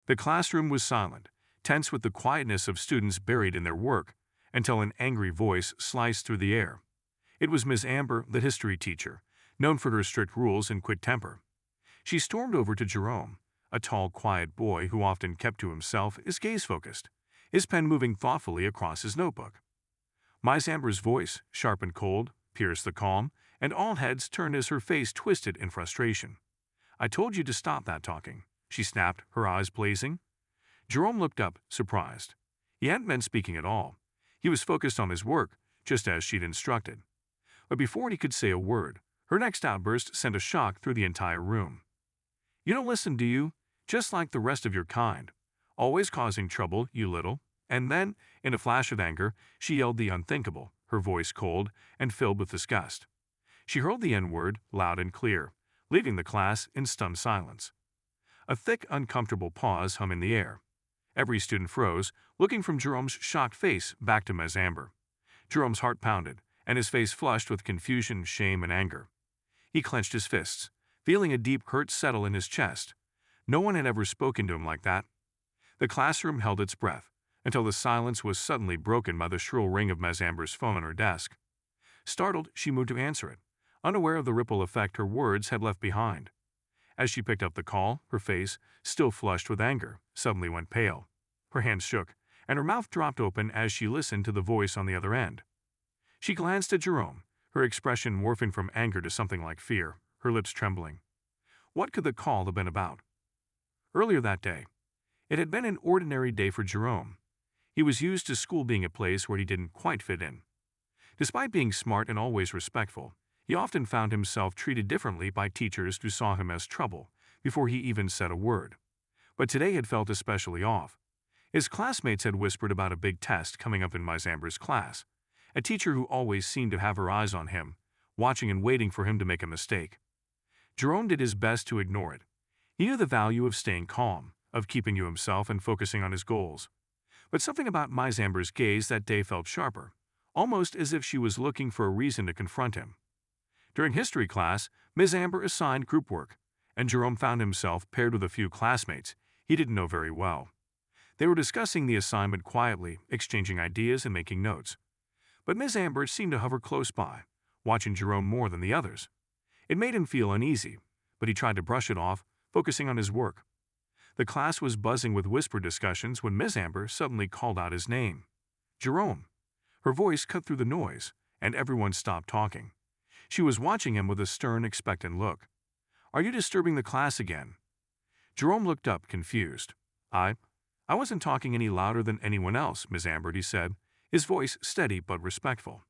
The classroom was silent, tense with the quietness of students buried in their work, until an angry voice sliced through the air. It was Miss Amber, the history teacher, known for her strict rules and quick temper. She stormed over to Jerome, a tall, quiet boy who often kept to himself, his gaze focused, his pen moving thoughtfully across his notebook. Miss Amber's voice, sharp and cold, pierced the calm, and all heads turned as her face twisted in frustration. "I told you to stop that talking," she snapped, her eyes blazing. Jerome looked up, surprised. He hadn't been speaking at all. He was focused on his work, just as she'd instructed. But before he could say a word, her next outburst sent a shock through the entire room. "You don't listen, do you? Just like the rest of your kind. Always causing trouble, you little." And then, in a flash of anger, she yelled the unthinkable, her voice cold and filled with disgust. She hurled the N-word loud and clear, leaving the class in stunned silence. A thick, uncomfortable pause hung in the air. Every student froze, looking from Jerome's shocked face back to Miss Amber. Jerome's heart pounded, and his face flushed with confusion, shame, and anger. He clenched his fists, feeling a deep hurt settle in his chest. No one had ever spoken to him like that. The classroom held its breath, until the silence was suddenly broken by the shrill ring of Miss Amber's phone on her desk. Startled, she moved to answer it, unaware of the ripple effect her words had left behind. As she picked up the call, her face, still flushed with anger, suddenly went pale. Her hands shook, and her mouth dropped open as she listened to the voice on the other end. She glanced at Jerome, her expression morphing from anger to something like fear, her lips trembling. What could the call have been about? Earlier that day, it had been an ordinary day for Jerome. He was used to school being a place where he didn't quite fit in. Despite being smart and always respectful, he often found himself treated differently by teachers who saw him as trouble before he even said a word. But today had felt especially off. His classmates had whispered about a big test coming up in Miss Amber's class, a teacher who always seemed to have her eyes on him, watching and waiting for him to make a mistake. Jerome did his best to ignore it. He knew the value of staying calm, of keeping to himself and focusing on his goals. But something about Miss Amber's gaze that day felt sharper, almost as if she was looking for a reason to confront him. During history class, Miss Amber assigned group work, and Jerome found himself paired with a few classmates he didn't know very well. They were discussing the assignment quietly, exchanging ideas and making notes. But Miss Amber seemed to hover close by, watching Jerome more than the others. It made him feel uneasy, but he tried to brush it off, focusing on his work. The class was buzzing with whispered discussions when Miss Amber suddenly called out his name. "Jerome." Her voice cut through the noise, and everyone stopped talking. She was watching him with a stern, expectant look. "Are you disturbing the class again?" Jerome looked up, confused. I wasn't talking any louder than anyone else, Miss Amber," he said, his voice steady but respectful.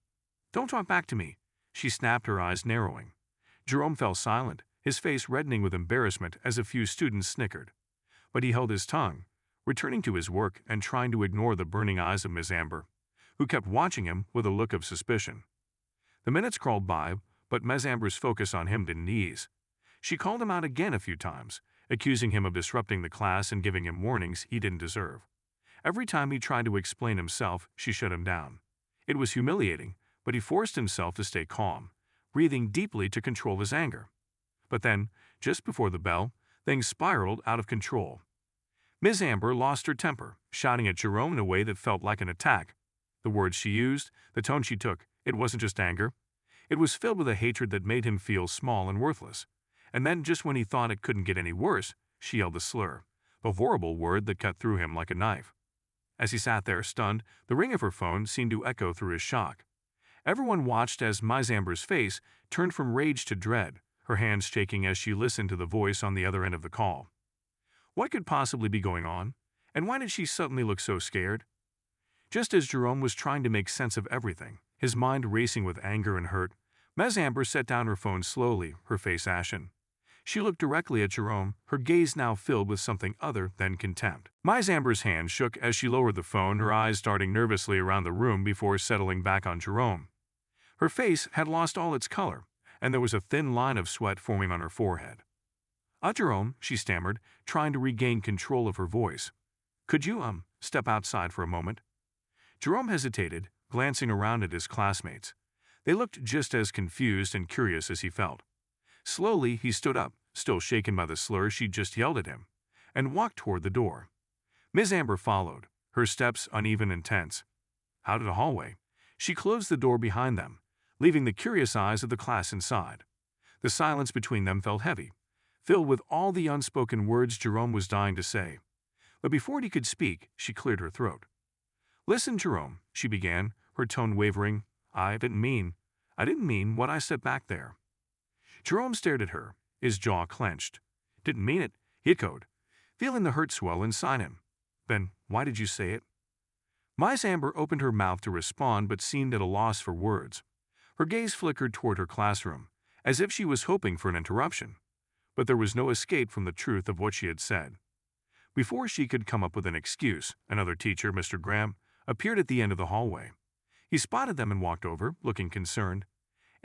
"Don't talk back to me," she snapped, her eyes narrowing. Jerome fell silent, his face reddening with embarrassment as a few students snickered. But he held his tongue, returning to his work and trying to ignore the burning eyes of Miss Amber, who kept watching him with a look of suspicion. The minutes crawled by, but Miss Amber's focus on him didn't ease. She called him out again a few times, accusing him of disrupting the class and giving him warnings he didn't deserve. Every time he tried to explain himself, she shut him down. It was humiliating, but he forced himself to stay calm, breathing deeply to control his anger. But then, just before the bell, things spiraled out of control. Miss Amber lost her temper, shouting at Jerome in a way that felt like an attack. The words she used, the tone she took, it wasn't just anger. It was filled with a hatred that made him feel small and worthless. And then, just when he thought it couldn't get any worse, she yelled the slur, the horrible word that cut through him like a knife. As he sat there, stunned, the ring of her phone seemed to echo through his shock. Everyone watched as Miss Amber's face turned from rage to dread, her hands shaking as she listened to the voice on the other end of the call. What could possibly be going on? And why did she suddenly look so scared? Just as Jerome was trying to make sense of everything, his mind racing with anger and hurt, Miss Amber set down her phone slowly, her face ashen. She looked directly at Jerome, her gaze now filled with something other than contempt. Miss Amber's hand shook as she lowered the phone, her eyes darting nervously around the room before settling back on Jerome. Her face had lost all its color, and there was a thin line of sweat forming on her forehead. Jerome," she stammered, trying to regain control of her voice. "Could you, step outside for a moment?" Jerome hesitated, glancing around at his classmates. They looked just as confused and curious as he felt. Slowly, he stood up, still shaken by the slur she just yelled at him, and walked toward the door. Ms. Amber followed, her steps uneven and tense. Out of the hallway, she closed the door behind them, leaving the curious eyes of the class inside. The silence between them felt heavy, filled with all the unspoken words Jerome was dying to say. But before he could speak, she cleared her throat. "Listen, Jerome," she began, her tone wavering. I didn't mean what I said back there." Jerome stared at her, his jaw clenched. "Didn't mean it," he echoed, feeling the hurt swell inside him. "Then why did you say it?" Miss Amber opened her mouth to respond but seemed at a loss for words. Her gaze flickered toward her classroom, as if she was hoping for an interruption. But there was no escape from the truth of what she had said. Before she could come up with an excuse, another teacher, Mr. Graham, appeared at the end of the hallway. He spotted them and walked over, looking concerned.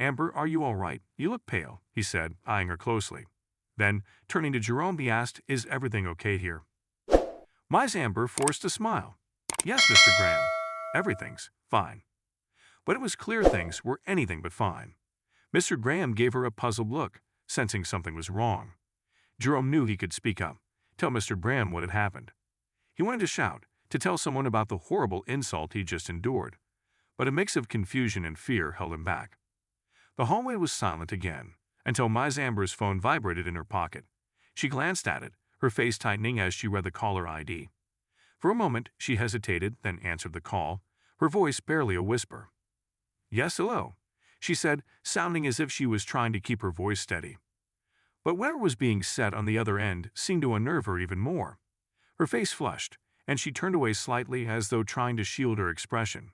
"Amber, are you all right? You look pale," he said, eyeing her closely. Then, turning to Jerome, he asked, "Is everything okay here?" Miss Amber forced a smile. "Yes, Mr. Graham, everything's fine." But it was clear things were anything but fine. Mr. Graham gave her a puzzled look, sensing something was wrong. Jerome knew he could speak up, tell Mr. Graham what had happened. He wanted to shout, to tell someone about the horrible insult he just endured, but a mix of confusion and fear held him back. The hallway was silent again, until Miss Amber's phone vibrated in her pocket. She glanced at it, her face tightening as she read the caller ID. For a moment, she hesitated, then answered the call, her voice barely a whisper. "Yes, hello," she said, sounding as if she was trying to keep her voice steady. But whatever was being said on the other end seemed to unnerve her even more. Her face flushed, and she turned away slightly as though trying to shield her expression.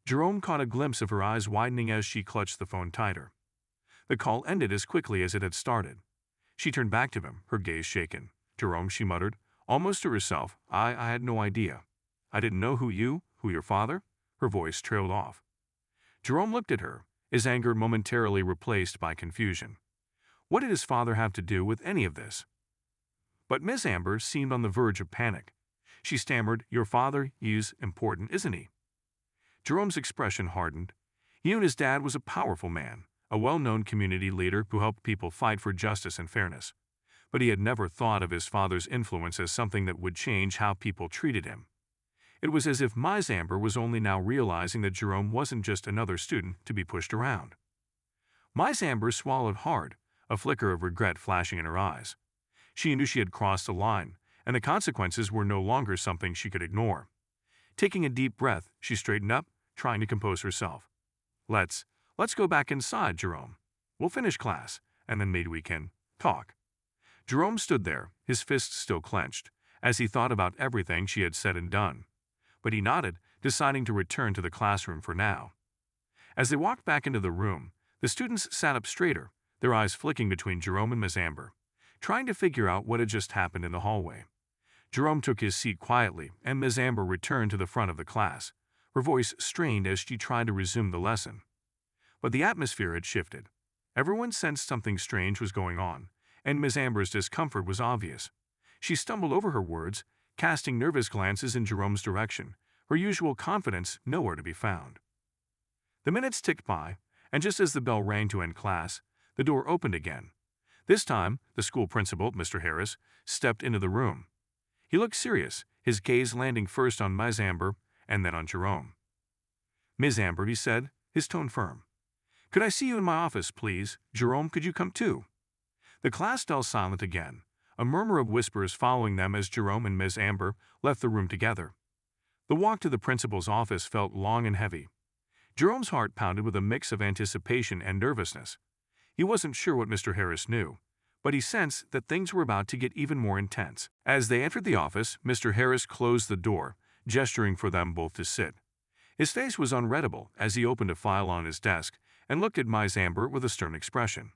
Jerome caught a glimpse of her eyes widening as she clutched the phone tighter. The call ended as quickly as it had started. She turned back to him, her gaze shaken. "Jerome," she muttered, almost to herself, I had no idea. I didn't know who your father?" Her voice trailed off. Jerome looked at her, his anger momentarily replaced by confusion. What did his father have to do with any of this? But Miss Amber seemed on the verge of panic. She stammered, "Your father, he's important, isn't he?" Jerome's expression hardened. He knew his dad was a powerful man, a well-known community leader who helped people fight for justice and fairness. But he had never thought of his father's influence as something that would change how people treated him. It was as if Miss Amber was only now realizing that Jerome wasn't just another student to be pushed around. Miss Amber swallowed hard, a flicker of regret flashing in her eyes. She knew she had crossed a line, and the consequences were no longer something she could ignore. Taking a deep breath, she straightened up, trying to compose herself. Let's go back inside, Jerome. We'll finish class, and then maybe we can talk." Jerome stood there, his fists still clenched, as he thought about everything she had said and done. But he nodded, deciding to return to the classroom for now. As they walked back into the room, the students sat up straighter, their eyes flicking between Jerome and Miss Amber, trying to figure out what had just happened in the hallway. Jerome took his seat quietly, and Miss Amber returned to the front of the class, her voice strained as she tried to resume the lesson. But the atmosphere had shifted. Everyone sensed something strange was going on, and Miss Amber's discomfort was obvious. She stumbled over her words, casting nervous glances in Jerome's direction, her usual confidence nowhere to be found. The minutes ticked by, and just as the bell rang to end class, the door opened again. This time, the school principal, Mr. Harris, stepped into the room. He looked serious, his gaze landing first on Miss Amber and then on Jerome. "Miss Amber," he said, his tone firm. "Could I see you in my office, please? Jerome, could you come too?" The class fell silent again, a murmur of whispers following them as Jerome and Miss Amber left the room together. The walk to the principal's office felt long and heavy. Jerome's heart pounded with a mix of anticipation and nervousness. He wasn't sure what Mr. Harris knew, but he sensed that things were about to get even more intense. As they entered the office, Mr. Harris closed the door, gesturing for them both to sit. His face was unreadable as he opened a file on his desk and looked at Miss Amber with a stern expression.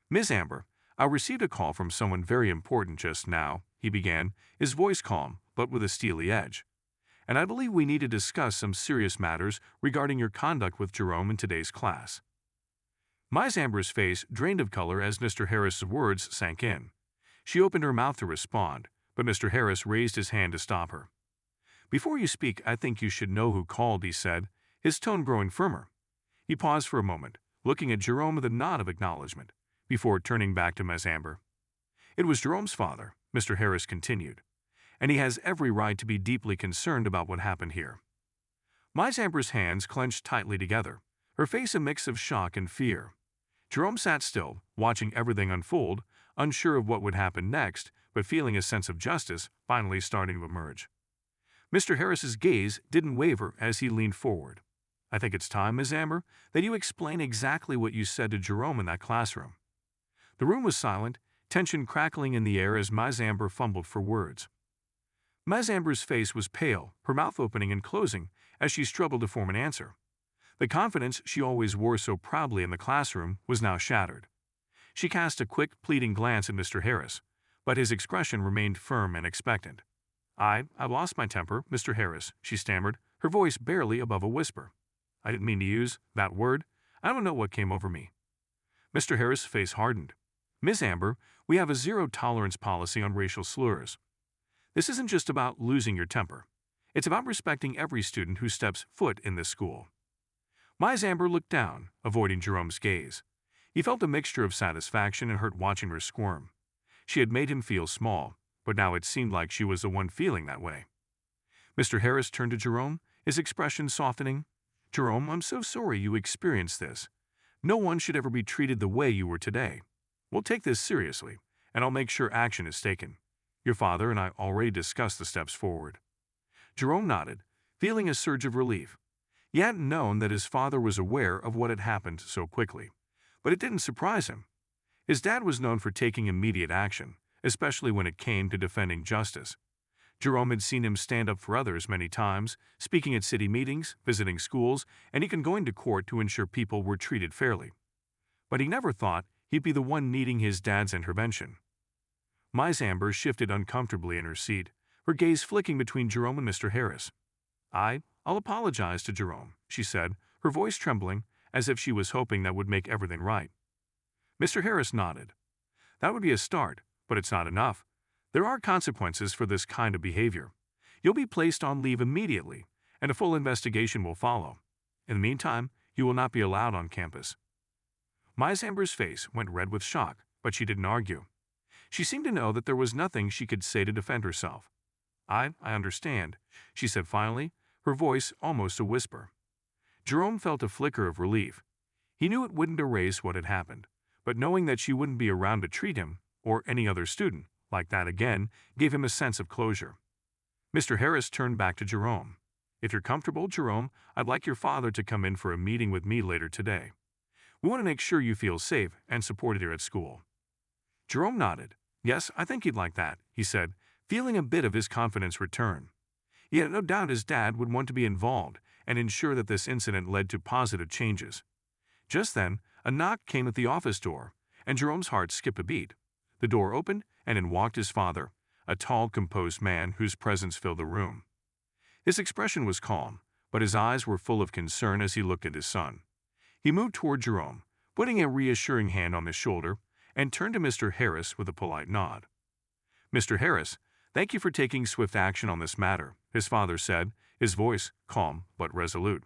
"Miss Amber, I received a call from someone very important just now," he began, his voice calm but with a steely edge. "And I believe we need to discuss some serious matters regarding your conduct with Jerome in today's class." Miss Amber's face drained of color as Mr. Harris's words sank in. She opened her mouth to respond, but Mr. Harris raised his hand to stop her. "Before you speak, I think you should know who called," he said, his tone growing firmer. He paused for a moment, looking at Jerome with a nod of acknowledgement, before turning back to Miss Amber. It was Jerome's father, Mr. Harris continued, "and he has every right to be deeply concerned about what happened here." Ms. Amber's hands clenched tightly together, her face a mix of shock and fear. Jerome sat still, watching everything unfold, unsure of what would happen next, but feeling a sense of justice finally starting to emerge. Mr. Harris's gaze didn't waver as he leaned forward. "I think it's time, Ms. Amber, that you explain exactly what you said to Jerome in that classroom." The room was silent, tension crackling in the air as Ms. Amber fumbled for words. Ms. Amber's face was pale, her mouth opening and closing as she struggled to form an answer. The confidence she always wore so proudly in the classroom was now shattered. She cast a quick, pleading glance at Mr. Harris, but his expression remained firm and expectant. "I lost my temper, Mr. Harris," she stammered, her voice barely above a whisper. "I didn't mean to use that word. I don't know what came over me." Mr. Harris' face hardened. "Ms. Amber, we have a zero-tolerance policy on racial slurs. This isn't just about losing your temper. It's about respecting every student who steps foot in this school." Ms. Amber looked down, avoiding Jerome's gaze. He felt a mixture of satisfaction and hurt watching her squirm. She had made him feel small, but now it seemed like she was the one feeling that way. Mr. Harris turned to Jerome, his expression softening. "Jerome, I'm so sorry you experienced this. No one should ever be treated the way you were today. We'll take this seriously, and I'll make sure action is taken. Your father and I already discussed the steps forward." Jerome nodded, feeling a surge of relief. He hadn't known that his father was aware of what had happened so quickly, but it didn't surprise him. His dad was known for taking immediate action, especially when it came to defending justice. Jerome had seen him stand up for others many times, speaking at city meetings, visiting schools, and even going to court to ensure people were treated fairly. But he never thought he'd be the one needing his dad's intervention. Ms. Amber shifted uncomfortably in her seat, her gaze flicking between Jerome and Mr. Harris. "I'll apologize to Jerome," she said, her voice trembling, as if she was hoping that would make everything right. Mr. Harris nodded. "That would be a start, but it's not enough. There are consequences for this kind of behavior. You'll be placed on leave immediately, and a full investigation will follow. In the meantime, you will not be allowed on campus." Ms. Amber's face went red with shock, but she didn't argue. She seemed to know that there was nothing she could say to defend herself. I understand," she said finally, her voice almost a whisper. Jerome felt a flicker of relief. He knew it wouldn't erase what had happened, but knowing that she wouldn't be around to treat him, or any other student, like that again, gave him a sense of closure. Mr. Harris turned back to Jerome. "If you're comfortable, Jerome, I'd like your father to come in for a meeting with me later today. We want to make sure you feel safe and supported here at school." Jerome nodded. "Yes, I think he'd like that," he said, feeling a bit of his confidence return. He had no doubt his dad would want to be involved and ensure that this incident led to positive changes. Just then, a knock came at the office door, and Jerome's heart skipped a beat. The door opened, and in walked his father, a tall, composed man whose presence filled the room. His expression was calm, but his eyes were full of concern as he looked at his son. He moved toward Jerome, putting a reassuring hand on his shoulder, and turned to Mr. Harris with a polite nod. "Mr. Harris, thank you for taking swift action on this matter," his father said, his voice calm but resolute.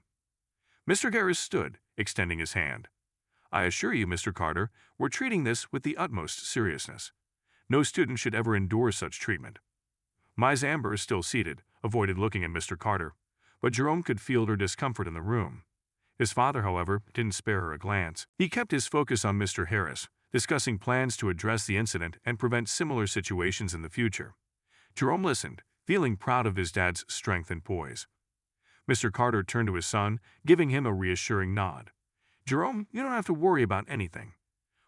Mr. Harris stood, extending his hand. "I assure you, Mr. Carter, we're treating this with the utmost seriousness. No student should ever endure such treatment." Ms. Amber, still seated, avoided looking at Mr. Carter, but Jerome could feel her discomfort in the room. His father, however, didn't spare her a glance. He kept his focus on Mr. Harris, discussing plans to address the incident and prevent similar situations in the future. Jerome listened, feeling proud of his dad's strength and poise. Mr. Carter turned to his son, giving him a reassuring nod. "Jerome, you don't have to worry about anything.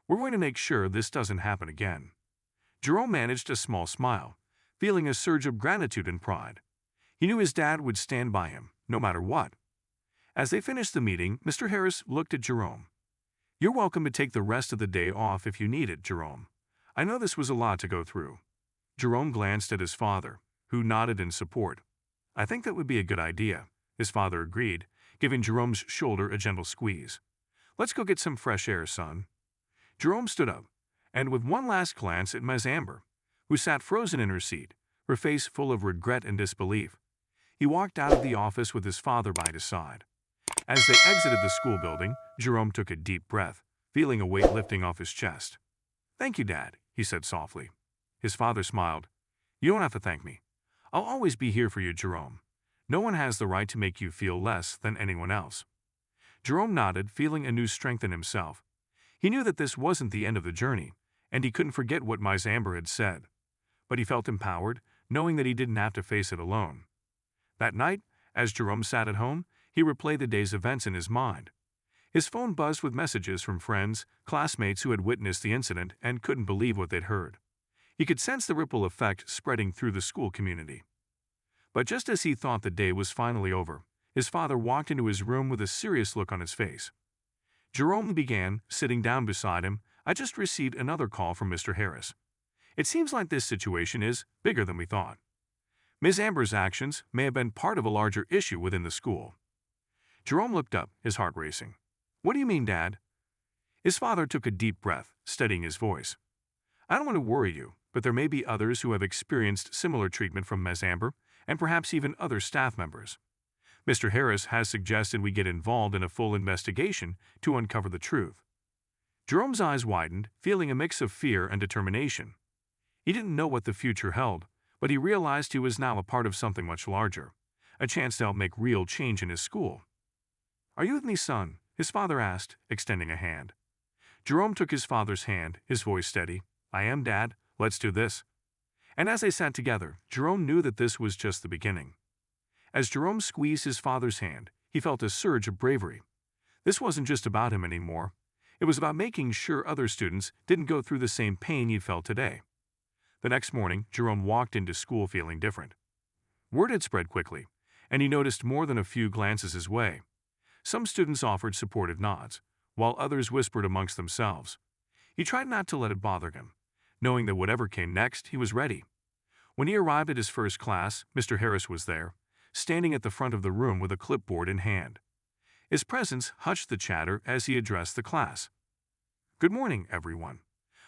We're going to make sure this doesn't happen again." Jerome managed a small smile, feeling a surge of gratitude and pride. He knew his dad would stand by him, no matter what. As they finished the meeting, Mr. Harris looked at Jerome. "You're welcome to take the rest of the day off if you need it, Jerome. I know this was a lot to go through." Jerome glanced at his father, who nodded in support. "I think that would be a good idea," his father agreed, giving Jerome's shoulder a gentle squeeze. "Let's go get some fresh air, son." Jerome stood up, and with one last glance at Ms. Amber, who sat frozen in her seat, her face full of regret and disbelief, he walked out of the office with his father by his side. As they exited the school building, Jerome took a deep breath, feeling a weight lifting off his chest. "Thank you, Dad," he said softly. His father smiled. "You don't have to thank me. I'll always be here for you, Jerome. No one has the right to make you feel less than anyone else." Jerome nodded, feeling a new strength in himself. He knew that this wasn't the end of the journey, and he couldn't forget what Ms. Amber had said. But he felt empowered, knowing that he didn't have to face it alone. That night, as Jerome sat at home, he replayed the day's events in his mind. His phone buzzed with messages from friends, classmates who had witnessed the incident and couldn't believe what they'd heard. He could sense the ripple effect spreading through the school community. But just as he thought the day was finally over, his father walked into his room with a serious look on his face. Jerome began, sitting down beside him. "I just received another call from Mr. Harris. It seems like this situation is bigger than we thought. Ms. Amber's actions may have been part of a larger issue within the school." Jerome looked up, his heart racing. "What do you mean, Dad?" His father took a deep breath, steadying his voice. "I don't want to worry you, but there may be others who have experienced similar treatment from Ms. Amber, and perhaps even other staff members. Mr. Harris has suggested we get involved in a full investigation to uncover the truth." Jerome's eyes widened, feeling a mix of fear and determination. He didn't know what the future held, but he realized he was now a part of something much larger, a chance to help make real change in his school. "Are you with me, son?" his father asked, extending a hand. Jerome took his father's hand, his voice steady. "I am, Dad. Let's do this." And as they sat together, Jerome knew that this was just the beginning. As Jerome squeezed his father's hand, he felt a surge of bravery. This wasn't just about him anymore. It was about making sure other students didn't go through the same pain he felt today. The next morning, Jerome walked into school feeling different. Word had spread quickly, and he noticed more than a few glances his way. Some students offered supportive nods, while others whispered amongst themselves. He tried not to let it bother him, knowing that whatever came next, he was ready. When he arrived at his first class, Mr. Harris was there, standing at the front of the room with a clipboard in hand. His presence hushed the chatter as he addressed the class. "Good morning, everyone.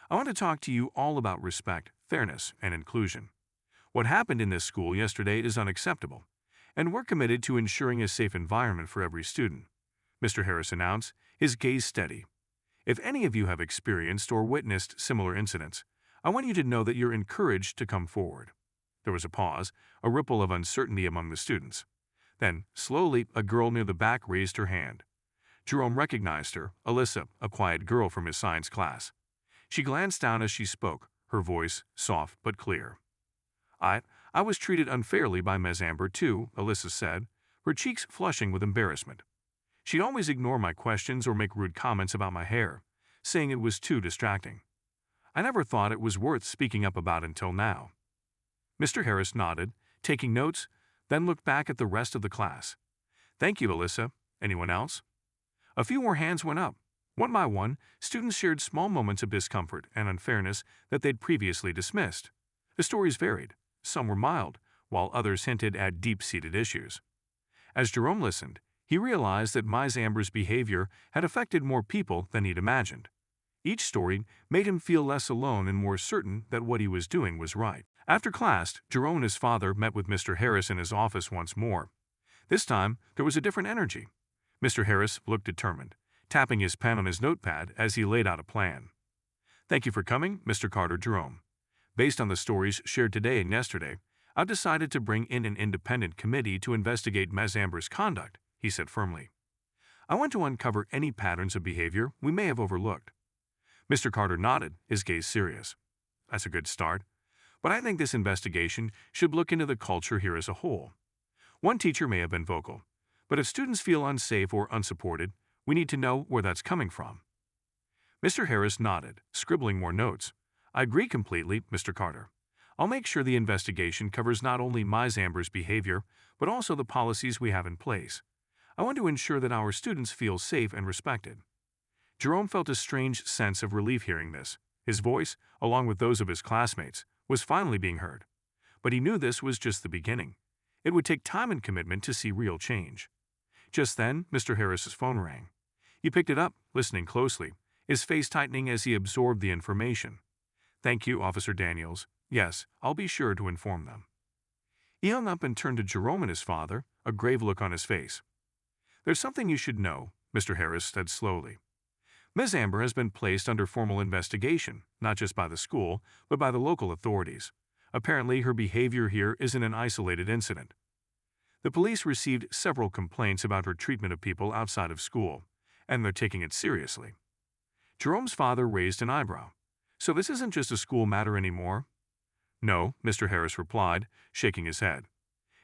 I want to talk to you all about respect, fairness, and inclusion. What happened in this school yesterday is unacceptable, and we're committed to ensuring a safe environment for every student," Mr. Harris announced, his gaze steady. "If any of you have experienced or witnessed similar incidents, I want you to know that you're encouraged to come forward." There was a pause, a ripple of uncertainty among the students. Then, slowly, a girl near the back raised her hand. Jerome recognized her, Alyssa, a quiet girl from his science class. She glanced down as she spoke, her voice soft but clear. I was treated unfairly by Ms. Amber too," Alyssa said, her cheeks flushing with embarrassment. "She'd always ignore my questions or make rude comments about my hair, saying it was too distracting. I never thought it was worth speaking up about until now." Mr. Harris nodded, taking notes, then looked back at the rest of the class. "Thank you, Alyssa. Anyone else?" A few more hands went up. One by one, students shared small moments of discomfort and unfairness that they'd previously dismissed. The stories varied. Some were mild, while others hinted at deep-seated issues. As Jerome listened, he realized that Ms. Amber's behavior had affected more people than he'd imagined. Each story made him feel less alone and more certain that what he was doing was right. After class, Jerome and his father met with Mr. Harris in his office once more. This time, there was a different energy. Mr. Harris looked determined, tapping his pen on his notepad as he laid out a plan. "Thank you for coming, Mr. Carter Jerome. Based on the stories shared today and yesterday, I've decided to bring in an independent committee to investigate Ms. Amber's conduct," he said firmly. "I want to uncover any patterns of behavior we may have overlooked." Mr. Carter nodded, his gaze serious. "That's a good start. But I think this investigation should look into the culture here as a whole. One teacher may have been vocal, but if students feel unsafe or unsupported, we need to know where that's coming from." Mr. Harris nodded, scribbling more notes. "I agree completely, Mr. Carter. I'll make sure the investigation covers not only Ms. Amber's behavior, but also the policies we have in place. I want to ensure that our students feel safe and respected." Jerome felt a strange sense of relief hearing this. His voice, along with those of his classmates, was finally being heard. But he knew this was just the beginning. It would take time and commitment to see real change. Just then, Mr. Harris's phone rang. He picked it up, listening closely, his face tightening as he absorbed the information. "Thank you, Officer Daniels. Yes, I'll be sure to inform them." He hung up and turned to Jerome and his father, a grave look on his face. "There's something you should know," Mr. Harris said slowly. Ms. Amber has been placed under formal investigation, not just by the school, but by the local authorities. Apparently, her behavior here isn't an isolated incident. The police received several complaints about her treatment of people outside of school, and they're taking it seriously. Jerome's father raised an eyebrow. So this isn't just a school matter anymore? No, Mr. Harris replied, shaking his head.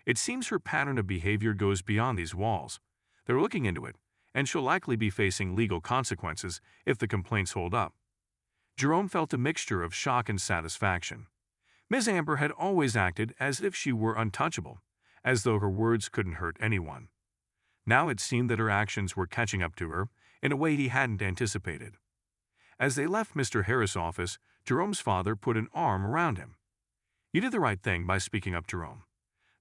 It seems her pattern of behavior goes beyond these walls. They're looking into it, and she'll likely be facing legal consequences if the complaints hold up. Jerome felt a mixture of shock and satisfaction. Ms. Amber had always acted as if she were untouchable, as though her words couldn't hurt anyone. Now it seemed that her actions were catching up to her in a way he hadn't anticipated. As they left Mr. Harris' office, Jerome's father put an arm around him. You did the right thing by speaking up, Jerome.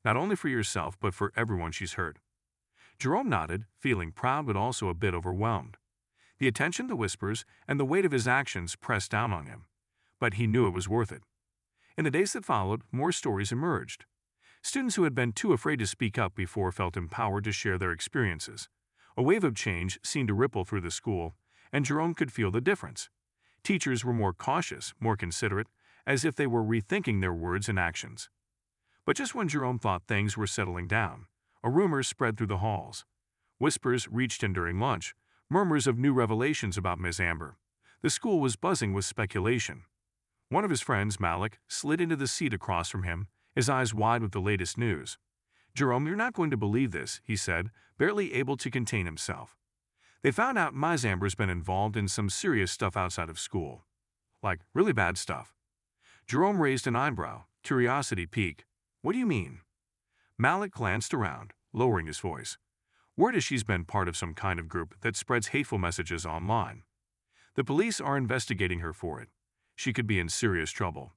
Not only for yourself, but for everyone she's hurt. Jerome nodded, feeling proud but also a bit overwhelmed. The attention, the whispers, and the weight of his actions pressed down on him. But he knew it was worth it. In the days that followed, more stories emerged. Students who had been too afraid to speak up before felt empowered to share their experiences. A wave of change seemed to ripple through the school, and Jerome could feel the difference. Teachers were more cautious, more considerate, as if they were rethinking their words and actions. But just when Jerome thought things were settling down, a rumor spread through the halls. Whispers reached him during lunch, murmurs of new revelations about Miss Amber. The school was buzzing with speculation. One of his friends, Malik, slid into the seat across from him, his eyes wide with the latest news. Jerome, you're not going to believe this, he said, barely able to contain himself. They found out Miss Amber's been involved in some serious stuff outside of school. Like, really bad stuff. Jerome raised an eyebrow, curiosity piqued. What do you mean? Malik glanced around, lowering his voice. Word is she's been part of some kind of group that spreads hateful messages online. The police are investigating her for it. She could be in serious trouble.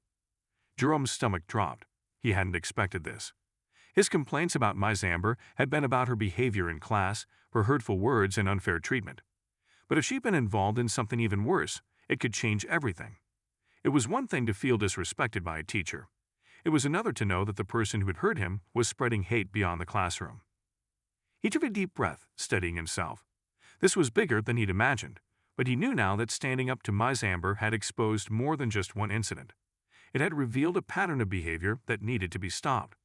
Jerome's stomach dropped. He hadn't expected this. His complaints about Miss Amber had been about her behavior in class, her hurtful words and unfair treatment. But if she'd been involved in something even worse, it could change everything. It was one thing to feel disrespected by a teacher. It was another to know that the person who had hurt him was spreading hate beyond the classroom. He took a deep breath, steadying himself. This was bigger than he'd imagined, but he knew now that standing up to Miss Amber had exposed more than just one incident. It had revealed a pattern of behavior that needed to be stopped.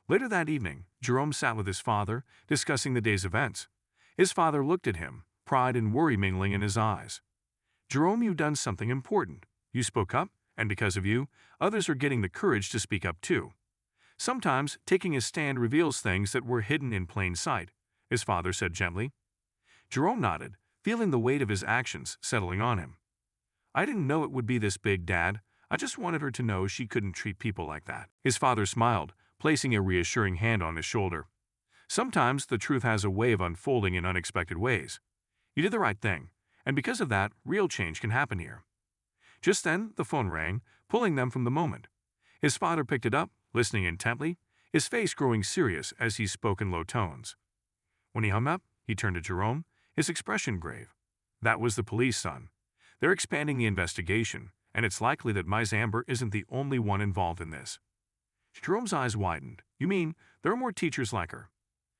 Later that evening, Jerome sat with his father, discussing the day's events. His father looked at him, pride and worry mingling in his eyes. Jerome, you've done something important. You spoke up, and because of you, others are getting the courage to speak up too. Sometimes, taking a stand reveals things that were hidden in plain sight, his father said gently. Jerome nodded, feeling the weight of his actions settling on him. I didn't know it would be this big, Dad. I just wanted her to know she couldn't treat people like that. His father smiled, placing a reassuring hand on his shoulder. Sometimes the truth has a way of unfolding in unexpected ways. You did the right thing, and because of that, real change can happen here. Just then, the phone rang, pulling them from the moment. His father picked it up, listening intently, his face growing serious as he spoke in low tones. When he hung up, he turned to Jerome, his expression grave. That was the police, son. They're expanding the investigation, and it's likely that Miss Amber isn't the only one involved in this. Jerome's eyes widened. You mean there are more teachers like her?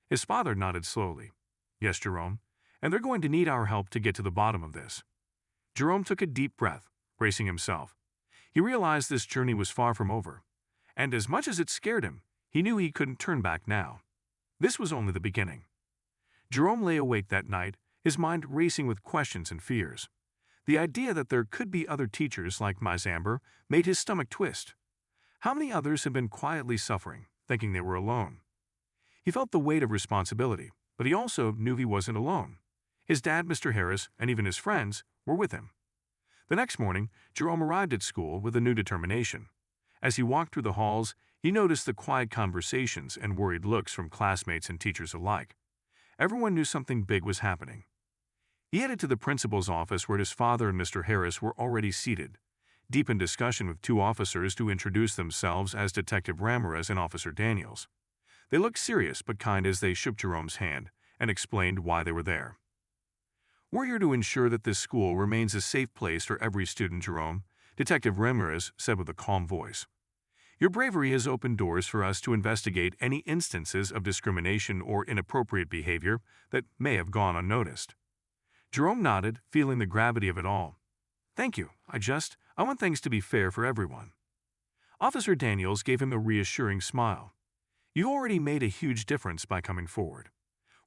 His father nodded slowly. Yes, Jerome, and they're going to need our help to get to the bottom of this. Jerome took a deep breath, bracing himself. He realized this journey was far from over, and as much as it scared him, he knew he couldn't turn back now. This was only the beginning. Jerome lay awake that night, his mind racing with questions and fears. The idea that there could be other teachers like Miss Amber made his stomach twist. How many others had been quietly suffering, thinking they were alone? He felt the weight of responsibility, but he also knew he wasn't alone. His dad, Mr. Harris, and even his friends were with him. The next morning, Jerome arrived at school with a new determination. As he walked through the halls, he noticed the quiet conversations and worried looks from classmates and teachers alike. Everyone knew something big was happening. He headed to the principal's office where his father and Mr. Harris were already seated, deep in discussion with two officers who introduced themselves as Detective Ramirez and Officer Daniels. They looked serious but kind as they shook Jerome's hand and explained why they were there. We're here to ensure that this school remains a safe place for every student, Jerome, Detective Ramirez said with a calm voice. Your bravery has opened doors for us to investigate any instances of discrimination or inappropriate behavior that may have gone unnoticed. Jerome nodded, feeling the gravity of it all. Thank you, I want things to be fair for everyone. Officer Daniels gave him a reassuring smile. You already made a huge difference by coming forward.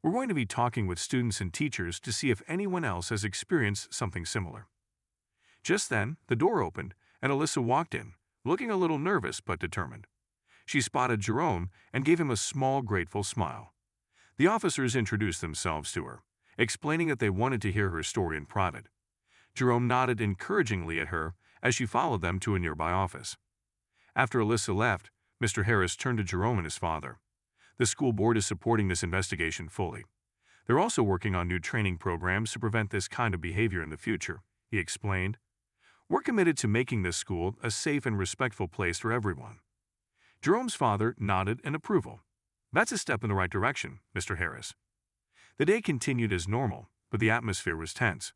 We're going to be talking with students and teachers to see if anyone else has experienced something similar. Just then, the door opened, and Alyssa walked in, looking a little nervous but determined. She spotted Jerome and gave him a small, grateful smile. The officers introduced themselves to her, explaining that they wanted to hear her story in private. Jerome nodded encouragingly at her as she followed them to a nearby office. After Alyssa left, Mr. Harris turned to Jerome and his father. The school board is supporting this investigation fully. They're also working on new training programs to prevent this kind of behavior in the future, he explained. We're committed to making this school a safe and respectful place for everyone. Jerome's father nodded in approval. That's a step in the right direction, Mr. Harris. The day continued as normal, but the atmosphere was tense.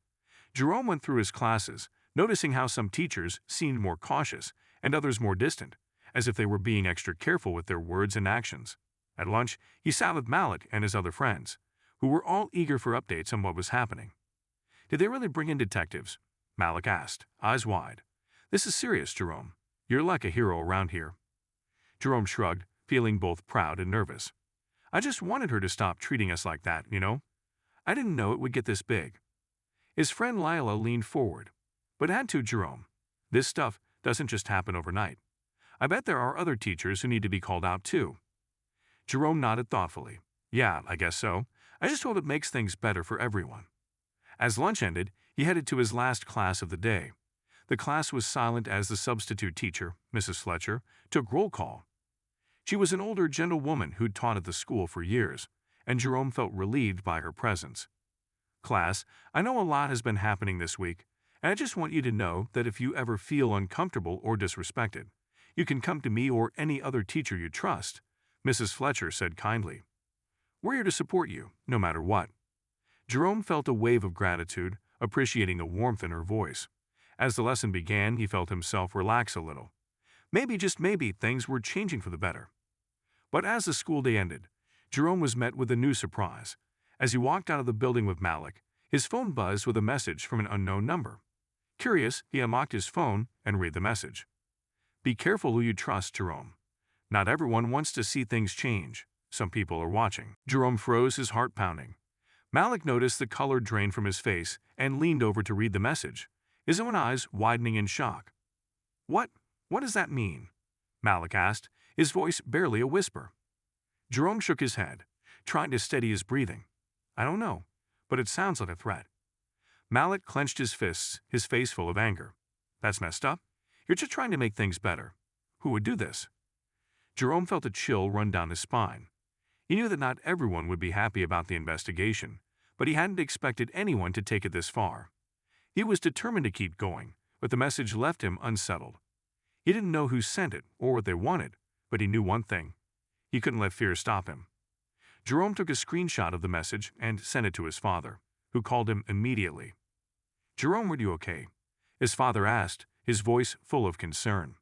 Jerome went through his classes, noticing how some teachers seemed more cautious and others more distant, as if they were being extra careful with their words and actions. At lunch, he sat with Malik and his other friends, who were all eager for updates on what was happening. Did they really bring in detectives? Malik asked, eyes wide. This is serious, Jerome. You're like a hero around here. Jerome shrugged, feeling both proud and nervous. I just wanted her to stop treating us like that, you know? I didn't know it would get this big. His friend Lila leaned forward. But add to Jerome. This stuff doesn't just happen overnight. I bet there are other teachers who need to be called out too. Jerome nodded thoughtfully. Yeah, I guess so. I just hope it makes things better for everyone. As lunch ended, he headed to his last class of the day. The class was silent as the substitute teacher, Mrs. Fletcher, took roll call. She was an older, gentle woman who'd taught at the school for years, and Jerome felt relieved by her presence. Class, I know a lot has been happening this week, and I just want you to know that if you ever feel uncomfortable or disrespected, you can come to me or any other teacher you trust, Mrs. Fletcher said kindly. We're here to support you, no matter what. Jerome felt a wave of gratitude, appreciating the warmth in her voice. As the lesson began, he felt himself relax a little. Maybe, just maybe, things were changing for the better. But as the school day ended, Jerome was met with a new surprise. As he walked out of the building with Malik, his phone buzzed with a message from an unknown number. Curious, he unlocked his phone and read the message. Be careful who you trust, Jerome. Not everyone wants to see things change. Some people are watching. Jerome froze, his heart pounding. Malik noticed the color drain from his face and leaned over to read the message, his own eyes widening in shock. What does that mean? Malik asked, his voice barely a whisper. Jerome shook his head, trying to steady his breathing. I don't know, but it sounds like a threat. Malik clenched his fists, his face full of anger. That's messed up. You're just trying to make things better. Who would do this? Jerome felt a chill run down his spine. He knew that not everyone would be happy about the investigation, but he hadn't expected anyone to take it this far. He was determined to keep going, but the message left him unsettled. He didn't know who sent it or what they wanted, but he knew one thing. He couldn't let fear stop him. Jerome took a screenshot of the message and sent it to his father, who called him immediately. Jerome, were you okay? His father asked, his voice full of concern.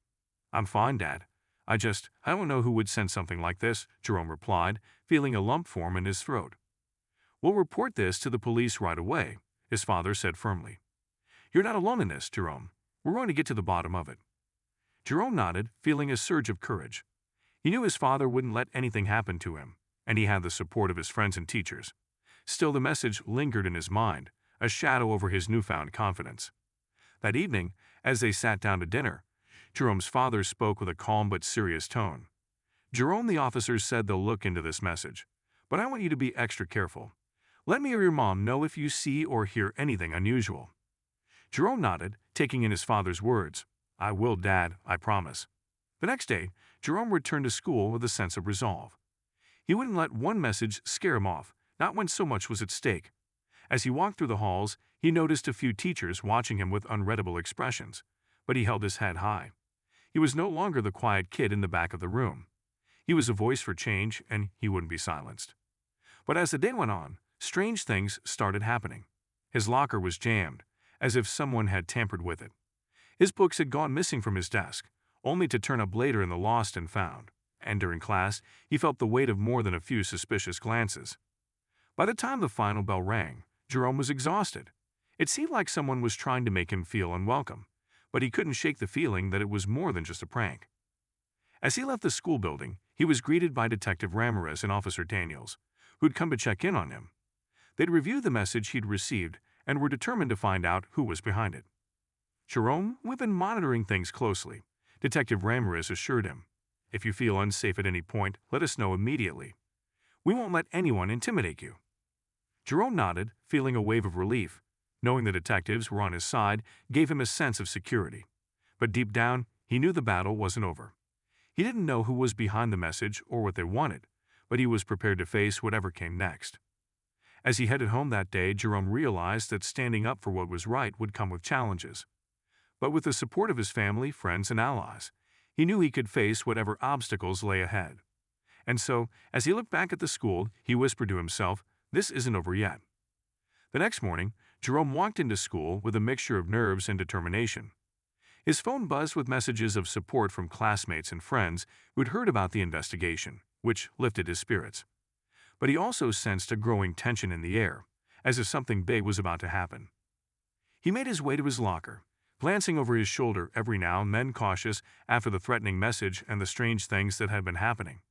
I'm fine, Dad. I don't know who would send something like this, Jerome replied, feeling a lump form in his throat. We'll report this to the police right away, his father said firmly. You're not alone in this, Jerome. We're going to get to the bottom of it. Jerome nodded, feeling a surge of courage. He knew his father wouldn't let anything happen to him, and he had the support of his friends and teachers. Still, the message lingered in his mind, a shadow over his newfound confidence. That evening, as they sat down to dinner, Jerome's father spoke with a calm but serious tone. Jerome, the officers said they'll look into this message, but I want you to be extra careful. Let me or your mom know if you see or hear anything unusual. Jerome nodded, taking in his father's words. I will, Dad, I promise. The next day, Jerome returned to school with a sense of resolve. He wouldn't let one message scare him off, not when so much was at stake. As he walked through the halls, he noticed a few teachers watching him with unreadable expressions, but he held his head high. He was no longer the quiet kid in the back of the room. He was a voice for change, and he wouldn't be silenced. But as the day went on, strange things started happening. His locker was jammed, as if someone had tampered with it. His books had gone missing from his desk, only to turn up later in the lost and found. And during class, he felt the weight of more than a few suspicious glances. By the time the final bell rang, Jerome was exhausted. It seemed like someone was trying to make him feel unwelcome, but he couldn't shake the feeling that it was more than just a prank. As he left the school building, he was greeted by Detective Ramirez and Officer Daniels, who'd come to check in on him. They'd reviewed the message he'd received and were determined to find out who was behind it. "Jerome, we've been monitoring things closely," Detective Ramirez assured him. "If you feel unsafe at any point, let us know immediately. We won't let anyone intimidate you." Jerome nodded, feeling a wave of relief. Knowing the detectives were on his side gave him a sense of security. But deep down, he knew the battle wasn't over. He didn't know who was behind the message or what they wanted, but he was prepared to face whatever came next. As he headed home that day, Jerome realized that standing up for what was right would come with challenges. But with the support of his family, friends, and allies, he knew he could face whatever obstacles lay ahead. And so, as he looked back at the school, he whispered to himself, "This isn't over yet." The next morning, Jerome walked into school with a mixture of nerves and determination. His phone buzzed with messages of support from classmates and friends who'd heard about the investigation, which lifted his spirits. But he also sensed a growing tension in the air, as if something big was about to happen. He made his way to his locker, glancing over his shoulder every now and then, cautious after the threatening message and the strange things that had been happening.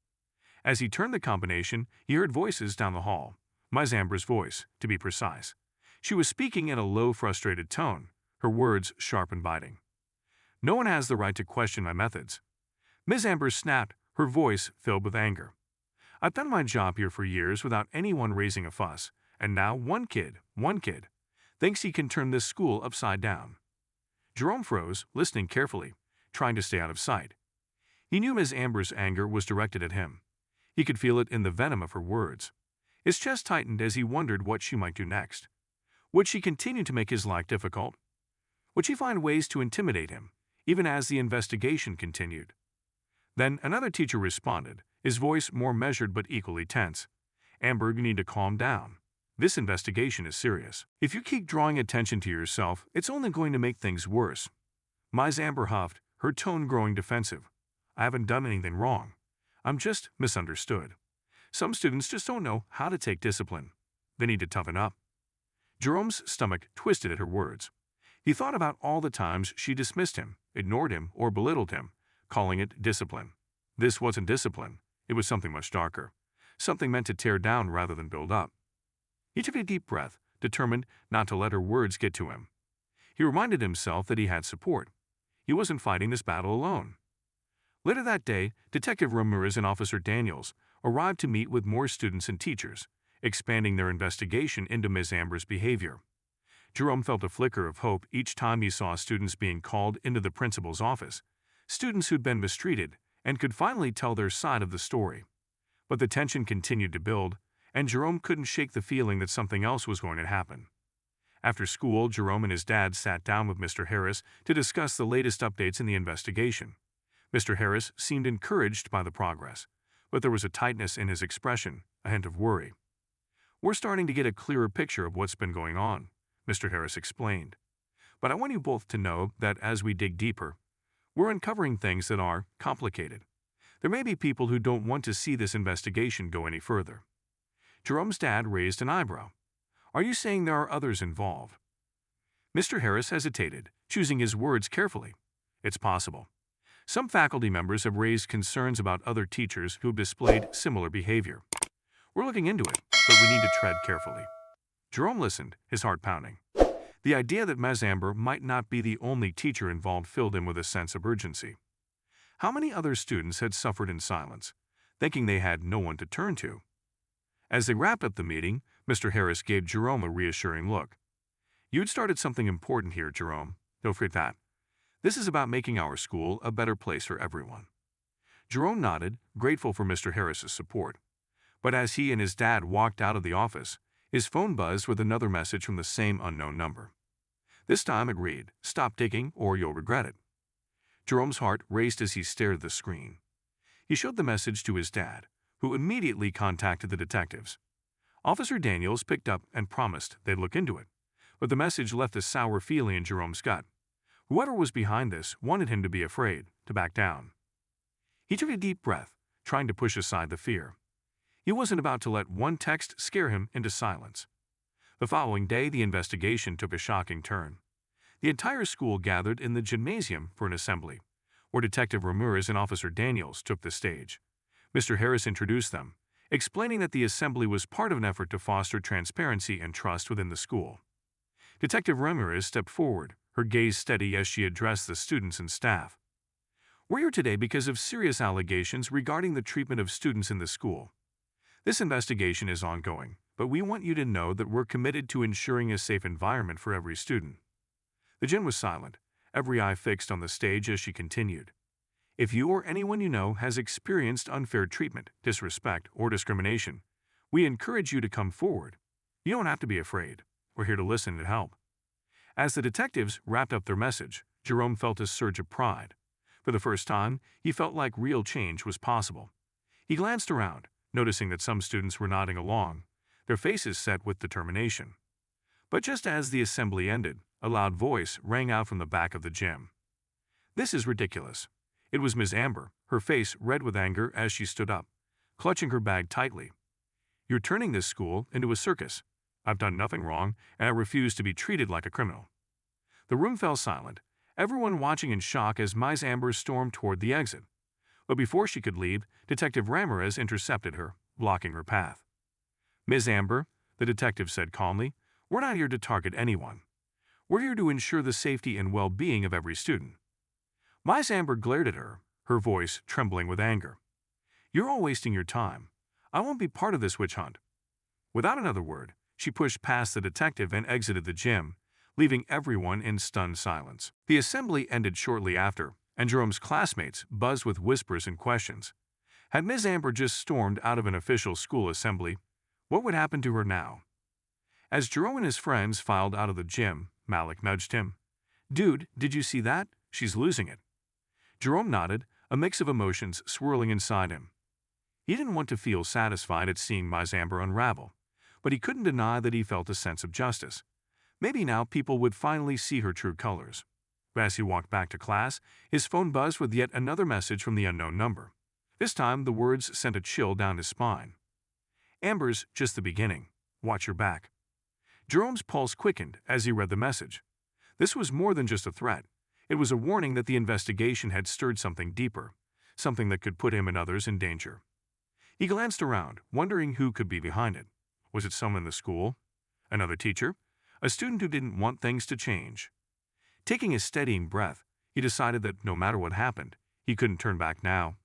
As he turned the combination, he heard voices down the hall. Ms. Amber's voice, to be precise. She was speaking in a low, frustrated tone, her words sharp and biting. "No one has the right to question my methods." Ms. Amber snapped, her voice filled with anger. "I've done my job here for years without anyone raising a fuss, and now one kid, thinks he can turn this school upside down." Jerome froze, listening carefully, trying to stay out of sight. He knew Ms. Amber's anger was directed at him. He could feel it in the venom of her words. His chest tightened as he wondered what she might do next. Would she continue to make his life difficult? Would she find ways to intimidate him, even as the investigation continued? Then another teacher responded, his voice more measured but equally tense. "Amber, you need to calm down. This investigation is serious. If you keep drawing attention to yourself, it's only going to make things worse." Ms. Amber huffed, her tone growing defensive. "I haven't done anything wrong. I'm just misunderstood. Some students just don't know how to take discipline. They need to toughen up." Jerome's stomach twisted at her words. He thought about all the times she dismissed him, ignored him, or belittled him, calling it discipline. This wasn't discipline. It was something much darker. Something meant to tear down rather than build up. He took a deep breath, determined not to let her words get to him. He reminded himself that he had support. He wasn't fighting this battle alone. Later that day, Detective Ramirez and Officer Daniels arrived to meet with more students and teachers, expanding their investigation into Ms. Amber's behavior. Jerome felt a flicker of hope each time he saw students being called into the principal's office, students who'd been mistreated and could finally tell their side of the story. But the tension continued to build, and Jerome couldn't shake the feeling that something else was going to happen. After school, Jerome and his dad sat down with Mr. Harris to discuss the latest updates in the investigation. Mr. Harris seemed encouraged by the progress, but there was a tightness in his expression, a hint of worry. "We're starting to get a clearer picture of what's been going on," Mr. Harris explained. "But I want you both to know that as we dig deeper, we're uncovering things that are complicated. There may be people who don't want to see this investigation go any further." Jerome's dad raised an eyebrow. "Are you saying there are others involved?" Mr. Harris hesitated, choosing his words carefully. "It's possible. Some faculty members have raised concerns about other teachers who have displayed similar behavior. We're looking into it, but we need to tread carefully." Jerome listened, his heart pounding. The idea that Ms. Amber might not be the only teacher involved filled him with a sense of urgency. How many other students had suffered in silence, thinking they had no one to turn to? As they wrapped up the meeting, Mr. Harris gave Jerome a reassuring look. "You'd started something important here, Jerome. Don't forget that. This is about making our school a better place for everyone." Jerome nodded, grateful for Mr. Harris's support. But as he and his dad walked out of the office, his phone buzzed with another message from the same unknown number. This time it read, "Stop digging or you'll regret it." Jerome's heart raced as he stared at the screen. He showed the message to his dad, who immediately contacted the detectives. Officer Daniels picked up and promised they'd look into it, but the message left a sour feeling in Jerome's gut. Whoever was behind this wanted him to be afraid, to back down. He took a deep breath, trying to push aside the fear. He wasn't about to let one text scare him into silence. The following day, the investigation took a shocking turn. The entire school gathered in the gymnasium for an assembly, where Detective Ramirez and Officer Daniels took the stage. Mr. Harris introduced them, explaining that the assembly was part of an effort to foster transparency and trust within the school. Detective Ramirez stepped forward, her gaze steady as she addressed the students and staff. "We're here today because of serious allegations regarding the treatment of students in the school. This investigation is ongoing, but we want you to know that we're committed to ensuring a safe environment for every student." The gym was silent, every eye fixed on the stage as she continued. "If you or anyone you know has experienced unfair treatment, disrespect, or discrimination, we encourage you to come forward. You don't have to be afraid. We're here to listen and help." As the detectives wrapped up their message, Jerome felt a surge of pride. For the first time, he felt like real change was possible. He glanced around, noticing that some students were nodding along, their faces set with determination. But just as the assembly ended, a loud voice rang out from the back of the gym. "This is ridiculous." It was Ms. Amber, her face red with anger as she stood up, clutching her bag tightly. "You're turning this school into a circus. I've done nothing wrong, and I refuse to be treated like a criminal." The room fell silent, everyone watching in shock as Ms. Amber stormed toward the exit. But before she could leave, Detective Ramirez intercepted her, blocking her path. "Ms. Amber," the detective said calmly, "we're not here to target anyone. We're here to ensure the safety and well-being of every student." Ms. Amber glared at her, her voice trembling with anger. "You're all wasting your time. I won't be part of this witch hunt." Without another word, she pushed past the detective and exited the gym, leaving everyone in stunned silence. The assembly ended shortly after, and Jerome's classmates buzzed with whispers and questions. Had Ms. Amber just stormed out of an official school assembly, what would happen to her now? As Jerome and his friends filed out of the gym, Malik nudged him. "Dude, did you see that? She's losing it." Jerome nodded, a mix of emotions swirling inside him. He didn't want to feel satisfied at seeing Ms. Amber unravel, but he couldn't deny that he felt a sense of justice. Maybe now people would finally see her true colors. But as he walked back to class, his phone buzzed with yet another message from the unknown number. This time, the words sent a chill down his spine. "Amber's just the beginning. Watch your back." Jerome's pulse quickened as he read the message. This was more than just a threat. It was a warning that the investigation had stirred something deeper, something that could put him and others in danger. He glanced around, wondering who could be behind it. Was it someone in the school? Another teacher? A student who didn't want things to change? Taking a steadying breath, he decided that no matter what happened, he couldn't turn back now.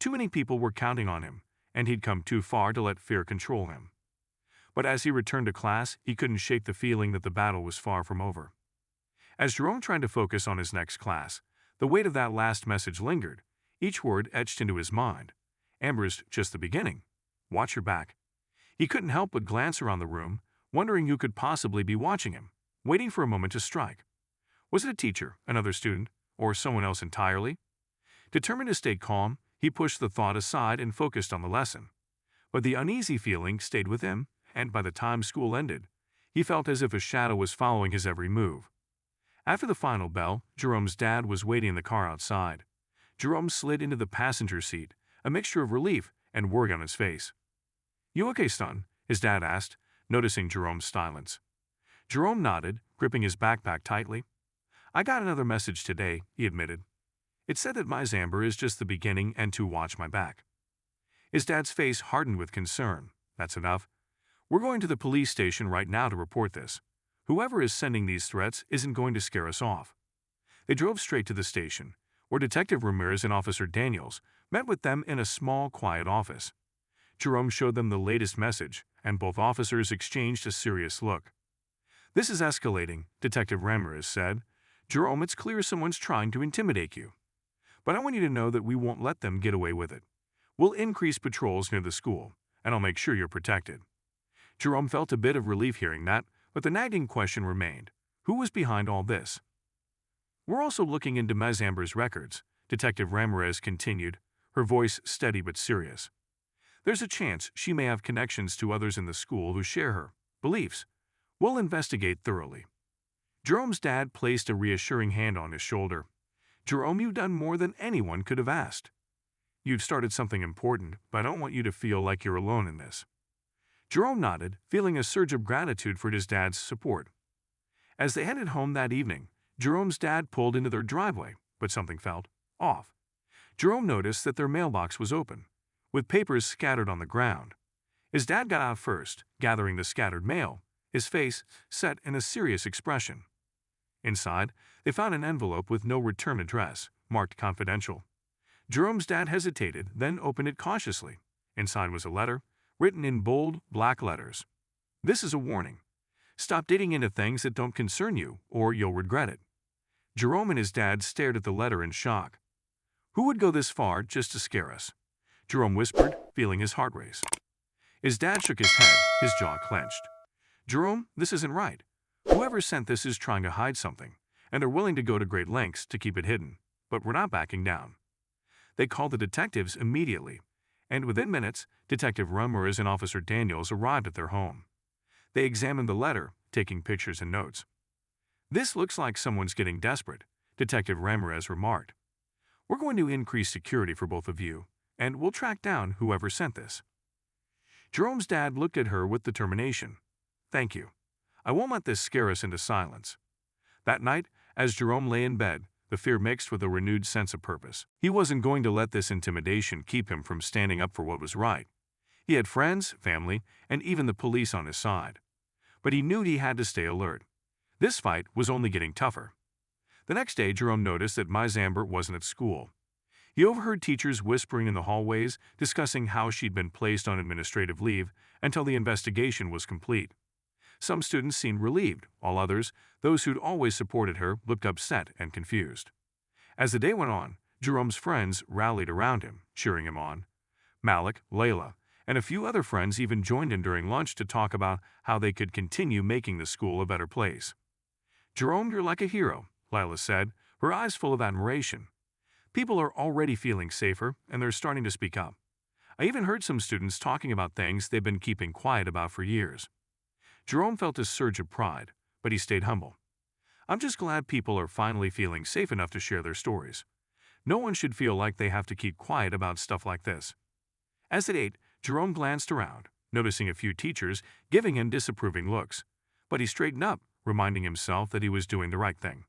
Too many people were counting on him, and he'd come too far to let fear control him. But as he returned to class, he couldn't shake the feeling that the battle was far from over. As Jerome tried to focus on his next class, the weight of that last message lingered, each word etched into his mind. "Amber's just the beginning. Watch your back." He couldn't help but glance around the room, wondering who could possibly be watching him, waiting for a moment to strike. Was it a teacher, another student, or someone else entirely? Determined to stay calm, he pushed the thought aside and focused on the lesson. But the uneasy feeling stayed with him, and by the time school ended, he felt as if a shadow was following his every move. After the final bell, Jerome's dad was waiting in the car outside. Jerome slid into the passenger seat, a mixture of relief and worry on his face. "You okay, son?" his dad asked, noticing Jerome's silence. Jerome nodded, gripping his backpack tightly. "I got another message today," he admitted. "It said that Ms. Amber is just the beginning and to watch my back." His dad's face hardened with concern. "That's enough. We're going to the police station right now to report this. Whoever is sending these threats isn't going to scare us off." They drove straight to the station, where Detective Ramirez and Officer Daniels met with them in a small, quiet office. Jerome showed them the latest message, and both officers exchanged a serious look. "This is escalating," Detective Ramirez said. "Jerome, it's clear someone's trying to intimidate you. But I want you to know that we won't let them get away with it. We'll increase patrols near the school, and I'll make sure you're protected." Jerome felt a bit of relief hearing that, but the nagging question remained. Who was behind all this? "We're also looking into Ms. Amber's records," Detective Ramirez continued, her voice steady but serious. "There's a chance she may have connections to others in the school who share her beliefs. We'll investigate thoroughly." Jerome's dad placed a reassuring hand on his shoulder. "Jerome, you've done more than anyone could have asked. You've started something important, but I don't want you to feel like you're alone in this." Jerome nodded, feeling a surge of gratitude for his dad's support. As they headed home that evening, Jerome's dad pulled into their driveway, but something felt off. Jerome noticed that their mailbox was open, with papers scattered on the ground. His dad got out first, gathering the scattered mail, his face set in a serious expression. Inside, they found an envelope with no return address, marked confidential. Jerome's dad hesitated, then opened it cautiously. Inside was a letter, written in bold, black letters. "This is a warning. Stop digging into things that don't concern you, or you'll regret it." Jerome and his dad stared at the letter in shock. "Who would go this far just to scare us?" Jerome whispered, feeling his heart race. His dad shook his head, his jaw clenched. "Jerome, this isn't right. Whoever sent this is trying to hide something, and they're willing to go to great lengths to keep it hidden, but we're not backing down." They called the detectives immediately, and within minutes, Detective Ramirez and Officer Daniels arrived at their home. They examined the letter, taking pictures and notes. "This looks like someone's getting desperate," Detective Ramirez remarked. "We're going to increase security for both of you, and we'll track down whoever sent this." Jerome's dad looked at her with determination. "Thank you. I won't let this scare us into silence." That night, as Jerome lay in bed, the fear mixed with a renewed sense of purpose. He wasn't going to let this intimidation keep him from standing up for what was right. He had friends, family, and even the police on his side. But he knew he had to stay alert. This fight was only getting tougher. The next day, Jerome noticed that Ms. Amber wasn't at school. He overheard teachers whispering in the hallways, discussing how she'd been placed on administrative leave until the investigation was complete. Some students seemed relieved, while others, those who'd always supported her, looked upset and confused. As the day went on, Jerome's friends rallied around him, cheering him on. Malik, Layla, and a few other friends even joined in during lunch to talk about how they could continue making the school a better place. "Jerome, you're like a hero," Layla said, her eyes full of admiration. "People are already feeling safer, and they're starting to speak up. I even heard some students talking about things they've been keeping quiet about for years." Jerome felt a surge of pride, but he stayed humble. "I'm just glad people are finally feeling safe enough to share their stories. No one should feel like they have to keep quiet about stuff like this." As it ate, Jerome glanced around, noticing a few teachers giving him disapproving looks, but he straightened up, reminding himself that he was doing the right thing.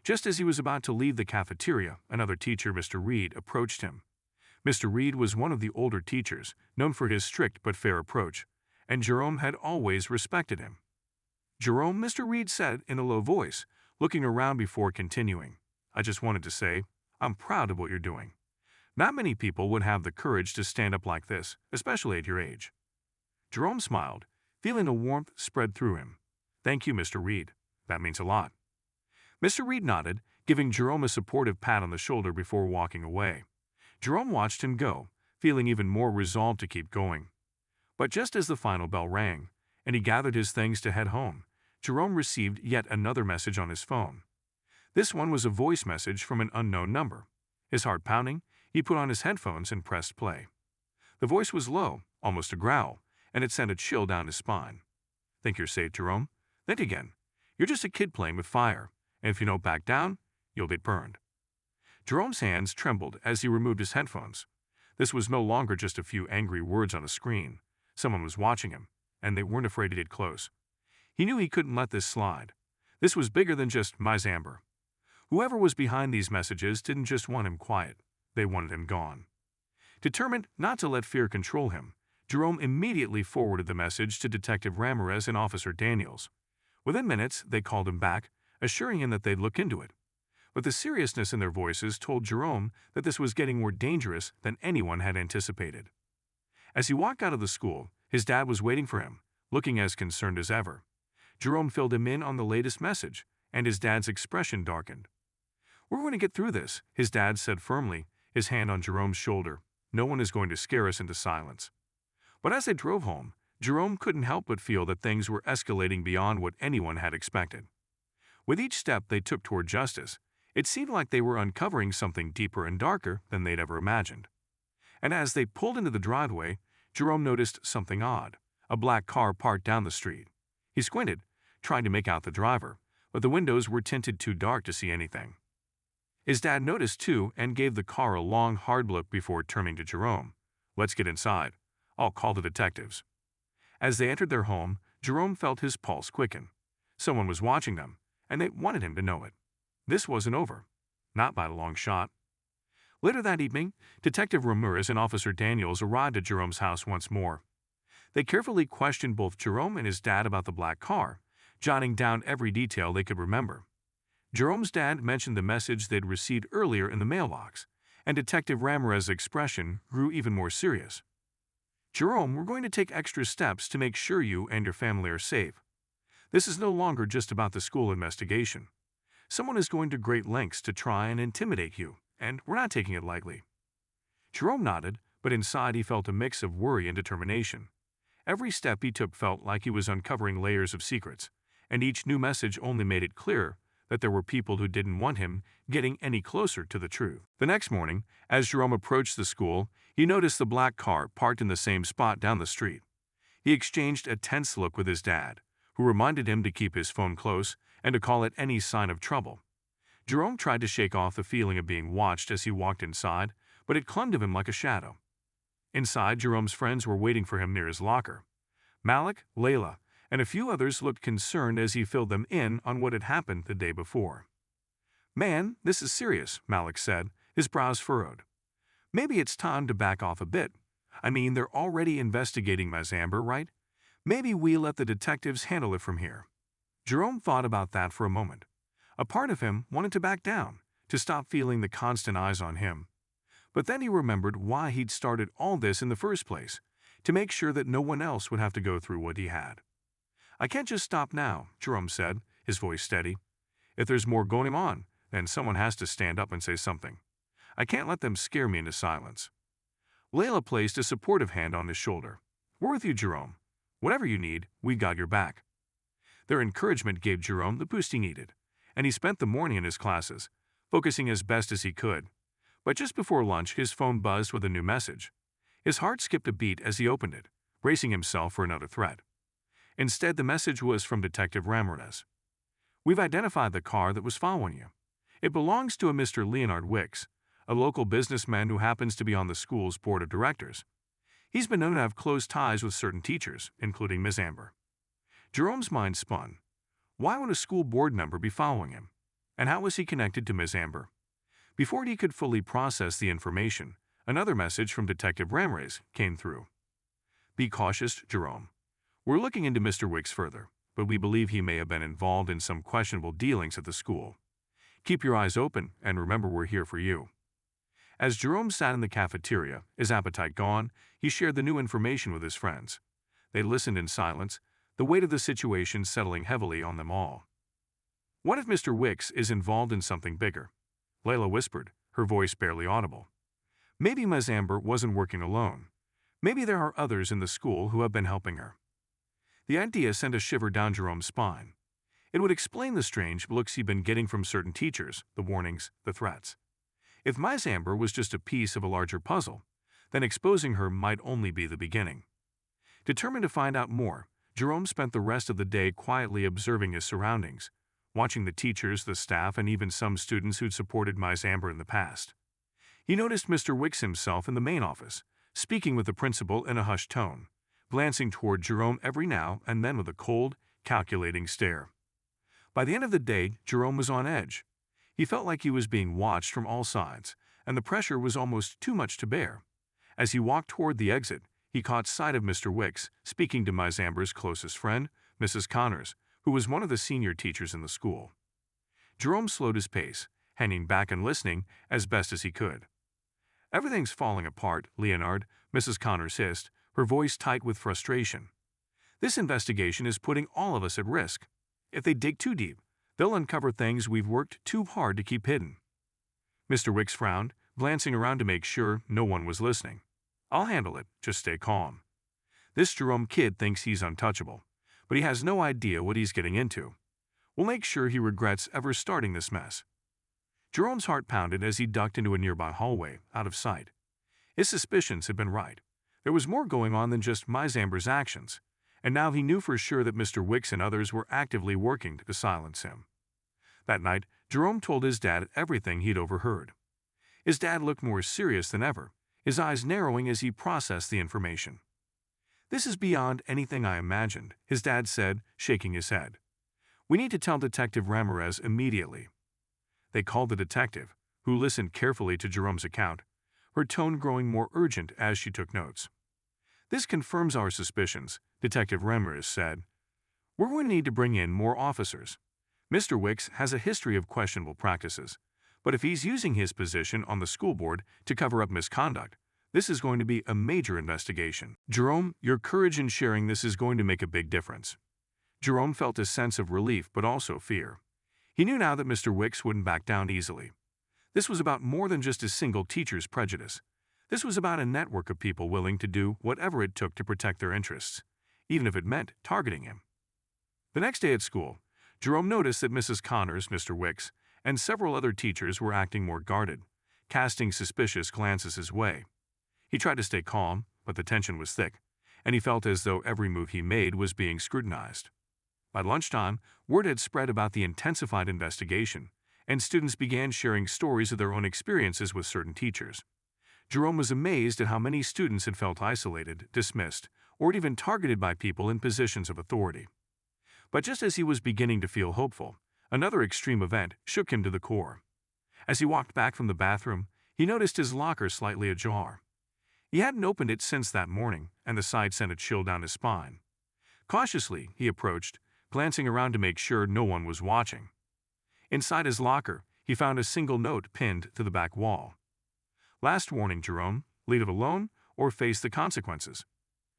Just as he was about to leave the cafeteria, another teacher, Mr. Reed, approached him. Mr. Reed was one of the older teachers, known for his strict but fair approach, and Jerome had always respected him. "Jerome," Mr. Reed said in a low voice, looking around before continuing, "I just wanted to say, I'm proud of what you're doing. Not many people would have the courage to stand up like this, especially at your age." Jerome smiled, feeling a warmth spread through him. "Thank you, Mr. Reed. That means a lot." Mr. Reed nodded, giving Jerome a supportive pat on the shoulder before walking away. Jerome watched him go, feeling even more resolved to keep going. But just as the final bell rang, and he gathered his things to head home, Jerome received yet another message on his phone. This one was a voice message from an unknown number. His heart pounding, he put on his headphones and pressed play. The voice was low, almost a growl, and it sent a chill down his spine. "Think you're safe, Jerome? Think again. You're just a kid playing with fire, and if you don't back down, you'll get burned." Jerome's hands trembled as he removed his headphones. This was no longer just a few angry words on a screen. Someone was watching him, and they weren't afraid to get close. He knew he couldn't let this slide. This was bigger than just Ms. Amber. Whoever was behind these messages didn't just want him quiet, they wanted him gone. Determined not to let fear control him, Jerome immediately forwarded the message to Detective Ramirez and Officer Daniels. Within minutes, they called him back, assuring him that they'd look into it. But the seriousness in their voices told Jerome that this was getting more dangerous than anyone had anticipated. As he walked out of the school, his dad was waiting for him, looking as concerned as ever. Jerome filled him in on the latest message, and his dad's expression darkened. "We're going to get through this," his dad said firmly, his hand on Jerome's shoulder. "No one is going to scare us into silence." But as they drove home, Jerome couldn't help but feel that things were escalating beyond what anyone had expected. With each step they took toward justice, it seemed like they were uncovering something deeper and darker than they'd ever imagined. And as they pulled into the driveway, Jerome noticed something odd, a black car parked down the street. He squinted, trying to make out the driver, but the windows were tinted too dark to see anything. His dad noticed too and gave the car a long, hard look before turning to Jerome. "Let's get inside. I'll call the detectives." As they entered their home, Jerome felt his pulse quicken. Someone was watching them, and they wanted him to know it. This wasn't over. Not by a long shot. Later that evening, Detective Ramirez and Officer Daniels arrived at Jerome's house once more. They carefully questioned both Jerome and his dad about the black car, jotting down every detail they could remember. Jerome's dad mentioned the message they'd received earlier in the mailbox, and Detective Ramirez's expression grew even more serious. "Jerome, we're going to take extra steps to make sure you and your family are safe. This is no longer just about the school investigation. Someone is going to great lengths to try and intimidate you, and we're not taking it lightly." Jerome nodded, but inside he felt a mix of worry and determination. Every step he took felt like he was uncovering layers of secrets, and each new message only made it clear that there were people who didn't want him getting any closer to the truth. The next morning, as Jerome approached the school, he noticed the black car parked in the same spot down the street. He exchanged a tense look with his dad, who reminded him to keep his phone close and to call it any sign of trouble. Jerome tried to shake off the feeling of being watched as he walked inside, but it clung to him like a shadow. Inside, Jerome's friends were waiting for him near his locker. Malik, Layla, and a few others looked concerned as he filled them in on what had happened the day before. "Man, this is serious," Malik said, his brows furrowed. "Maybe it's time to back off a bit. I mean, they're already investigating Mazamber, right? Maybe we let the detectives handle it from here." Jerome thought about that for a moment. A part of him wanted to back down, to stop feeling the constant eyes on him. But then he remembered why he'd started all this in the first place, to make sure that no one else would have to go through what he had. "I can't just stop now," Jerome said, his voice steady. "If there's more going on, then someone has to stand up and say something. I can't let them scare me into silence." Layla placed a supportive hand on his shoulder. "We're with you, Jerome. Whatever you need, we got your back." Their encouragement gave Jerome the boost he needed, and he spent the morning in his classes, focusing as best as he could. But just before lunch, his phone buzzed with a new message. His heart skipped a beat as he opened it, bracing himself for another threat. Instead, the message was from Detective Ramirez. "We've identified the car that was following you. It belongs to a Mr. Leonard Wicks, a local businessman who happens to be on the school's board of directors. He's been known to have close ties with certain teachers, including Miss Amber." Jerome's mind spun. Why would a school board member be following him? And how was he connected to Miss Amber? Before he could fully process the information, another message from Detective Ramirez came through. "Be cautious, Jerome. We're looking into Mr. Wicks further, but we believe he may have been involved in some questionable dealings at the school. Keep your eyes open and remember we're here for you." As Jerome sat in the cafeteria, his appetite gone, he shared the new information with his friends. They listened in silence, the weight of the situation settling heavily on them all. "What if Mr. Wicks is involved in something bigger?" Layla whispered, her voice barely audible. "Maybe Miss Amber wasn't working alone. Maybe there are others in the school who have been helping her." The idea sent a shiver down Jerome's spine. It would explain the strange looks he'd been getting from certain teachers, the warnings, the threats. If Miss Amber was just a piece of a larger puzzle, then exposing her might only be the beginning. Determined to find out more, Jerome spent the rest of the day quietly observing his surroundings, watching the teachers, the staff, and even some students who'd supported Miss Amber in the past. He noticed Mr. Wicks himself in the main office, speaking with the principal in a hushed tone, glancing toward Jerome every now and then with a cold, calculating stare. By the end of the day, Jerome was on edge. He felt like he was being watched from all sides, and the pressure was almost too much to bear. As he walked toward the exit, he caught sight of Mr. Wicks speaking to Miss Amber's closest friend, Mrs. Connors, who was one of the senior teachers in the school. Jerome slowed his pace, hanging back and listening as best as he could. "Everything's falling apart, Leonard," Mrs. Connors hissed, her voice tight with frustration. "This investigation is putting all of us at risk. If they dig too deep, they'll uncover things we've worked too hard to keep hidden." Mr. Wicks frowned, glancing around to make sure no one was listening. "I'll handle it, just stay calm. This Jerome kid thinks he's untouchable, but he has no idea what he's getting into. We'll make sure he regrets ever starting this mess." Jerome's heart pounded as he ducked into a nearby hallway, out of sight. His suspicions had been right. There was more going on than just Miss Amber's actions, and now he knew for sure that Mr. Wicks and others were actively working to silence him. That night, Jerome told his dad everything he'd overheard. His dad looked more serious than ever, his eyes narrowing as he processed the information. "This is beyond anything I imagined," his dad said, shaking his head. "We need to tell Detective Ramirez immediately." They called the detective, who listened carefully to Jerome's account, her tone growing more urgent as she took notes. "This confirms our suspicions," Detective Ramirez said. "We're going to need to bring in more officers. Mr. Wicks has a history of questionable practices, but if he's using his position on the school board to cover up misconduct, this is going to be a major investigation. Jerome, your courage in sharing this is going to make a big difference." Jerome felt a sense of relief but also fear. He knew now that Mr. Wicks wouldn't back down easily. This was about more than just a single teacher's prejudice. This was about a network of people willing to do whatever it took to protect their interests, even if it meant targeting him. The next day at school, Jerome noticed that Mrs. Connors, Mr. Wicks, and several other teachers were acting more guarded, casting suspicious glances his way. He tried to stay calm, but the tension was thick, and he felt as though every move he made was being scrutinized. By lunchtime, word had spread about the intensified investigation, and students began sharing stories of their own experiences with certain teachers. Jerome was amazed at how many students had felt isolated, dismissed, or even targeted by people in positions of authority. But just as he was beginning to feel hopeful, another extreme event shook him to the core. As he walked back from the bathroom, he noticed his locker slightly ajar. He hadn't opened it since that morning, and the sight sent a chill down his spine. Cautiously, he approached, glancing around to make sure no one was watching. Inside his locker, he found a single note pinned to the back wall. "Last warning, Jerome, leave it alone or face the consequences."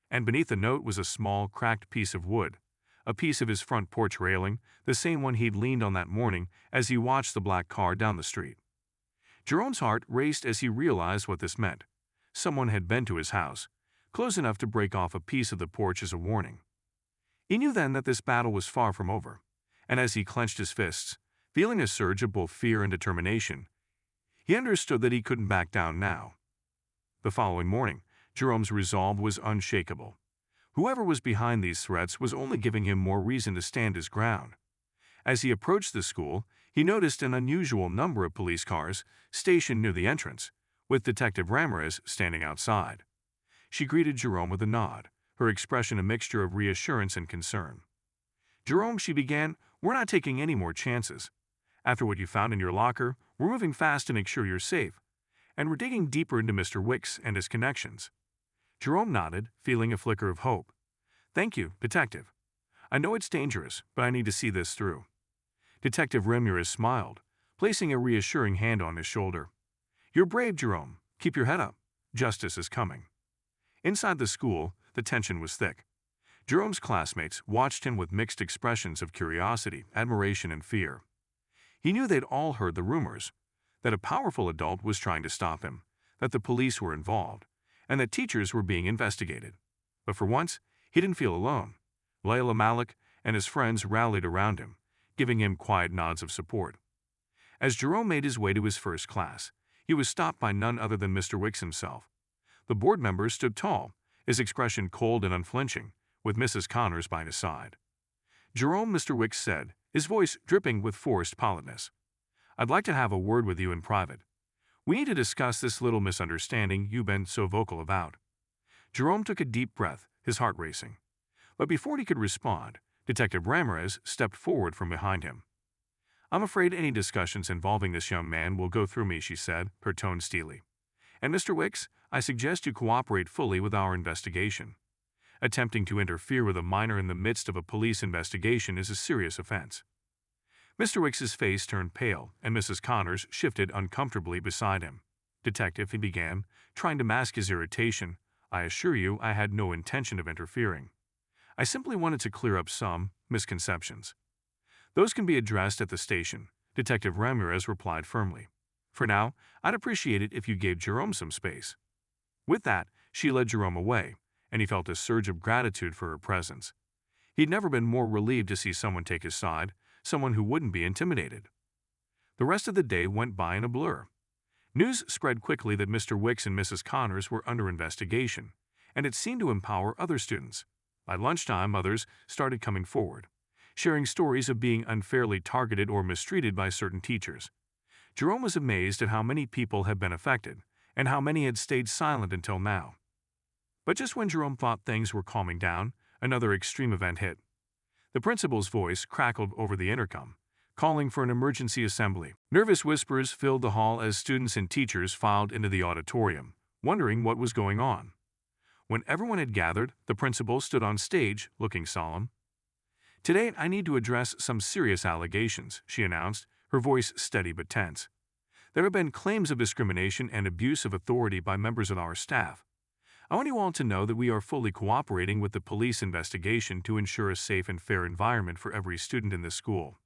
And beneath the note was a small, cracked piece of wood, a piece of his front porch railing, the same one he'd leaned on that morning as he watched the black car down the street. Jerome's heart raced as he realized what this meant. Someone had been to his house, close enough to break off a piece of the porch as a warning. He knew then that this battle was far from over, and as he clenched his fists, feeling a surge of both fear and determination, he understood that he couldn't back down now. The following morning, Jerome's resolve was unshakable. Whoever was behind these threats was only giving him more reason to stand his ground. As he approached the school, he noticed an unusual number of police cars stationed near the entrance, with Detective Ramirez standing outside. She greeted Jerome with a nod, her expression a mixture of reassurance and concern. "Jerome," she began, "we're not taking any more chances. After what you found in your locker, we're moving fast to make sure you're safe, and we're digging deeper into Mr. Wicks and his connections." Jerome nodded, feeling a flicker of hope. "Thank you, Detective. I know it's dangerous, but I need to see this through." Detective Ramirez smiled, placing a reassuring hand on his shoulder. "You're brave, Jerome. Keep your head up. Justice is coming." Inside the school, the tension was thick. Jerome's classmates watched him with mixed expressions of curiosity, admiration, and fear. He knew they'd all heard the rumors, that a powerful adult was trying to stop him, that the police were involved, and that teachers were being investigated. But for once, he didn't feel alone. Layla Malik and his friends rallied around him, giving him quiet nods of support. As Jerome made his way to his first class, he was stopped by none other than Mr. Wicks himself. The board member stood tall, his expression cold and unflinching, with Mrs. Connors by his side. "Jerome," Mr. Wicks said, his voice dripping with forced politeness, "I'd like to have a word with you in private. We need to discuss this little misunderstanding you've been so vocal about." Jerome took a deep breath, his heart racing. But before he could respond, Detective Ramirez stepped forward from behind him. "I'm afraid any discussions involving this young man will go through me," she said, her tone steely. "And Mr. Wicks, I suggest you cooperate fully with our investigation. Attempting to interfere with a minor in the midst of a police investigation is a serious offense." Mr. Wicks's face turned pale, and Mrs. Connors shifted uncomfortably beside him. "Detective," he began, trying to mask his irritation, "I assure you I had no intention of interfering. I simply wanted to clear up some misconceptions." "Those can be addressed at the station," Detective Ramirez replied firmly. "For now, I'd appreciate it if you gave Jerome some space." With that, she led Jerome away, and he felt a surge of gratitude for her presence. He'd never been more relieved to see someone take his side, someone who wouldn't be intimidated. The rest of the day went by in a blur. News spread quickly that Mr. Wicks and Mrs. Connors were under investigation, and it seemed to empower other students. By lunchtime, others started coming forward, sharing stories of being unfairly targeted or mistreated by certain teachers. Jerome was amazed at how many people had been affected, and how many had stayed silent until now. But just when Jerome thought things were calming down, another extreme event hit. The principal's voice crackled over the intercom, calling for an emergency assembly. Nervous whispers filled the hall as students and teachers filed into the auditorium, wondering what was going on. When everyone had gathered, the principal stood on stage, looking solemn. "Today I need to address some serious allegations," she announced, her voice steady but tense. "There have been claims of discrimination and abuse of authority by members of our staff. I want you all to know that we are fully cooperating with the police investigation to ensure a safe and fair environment for every student in this school."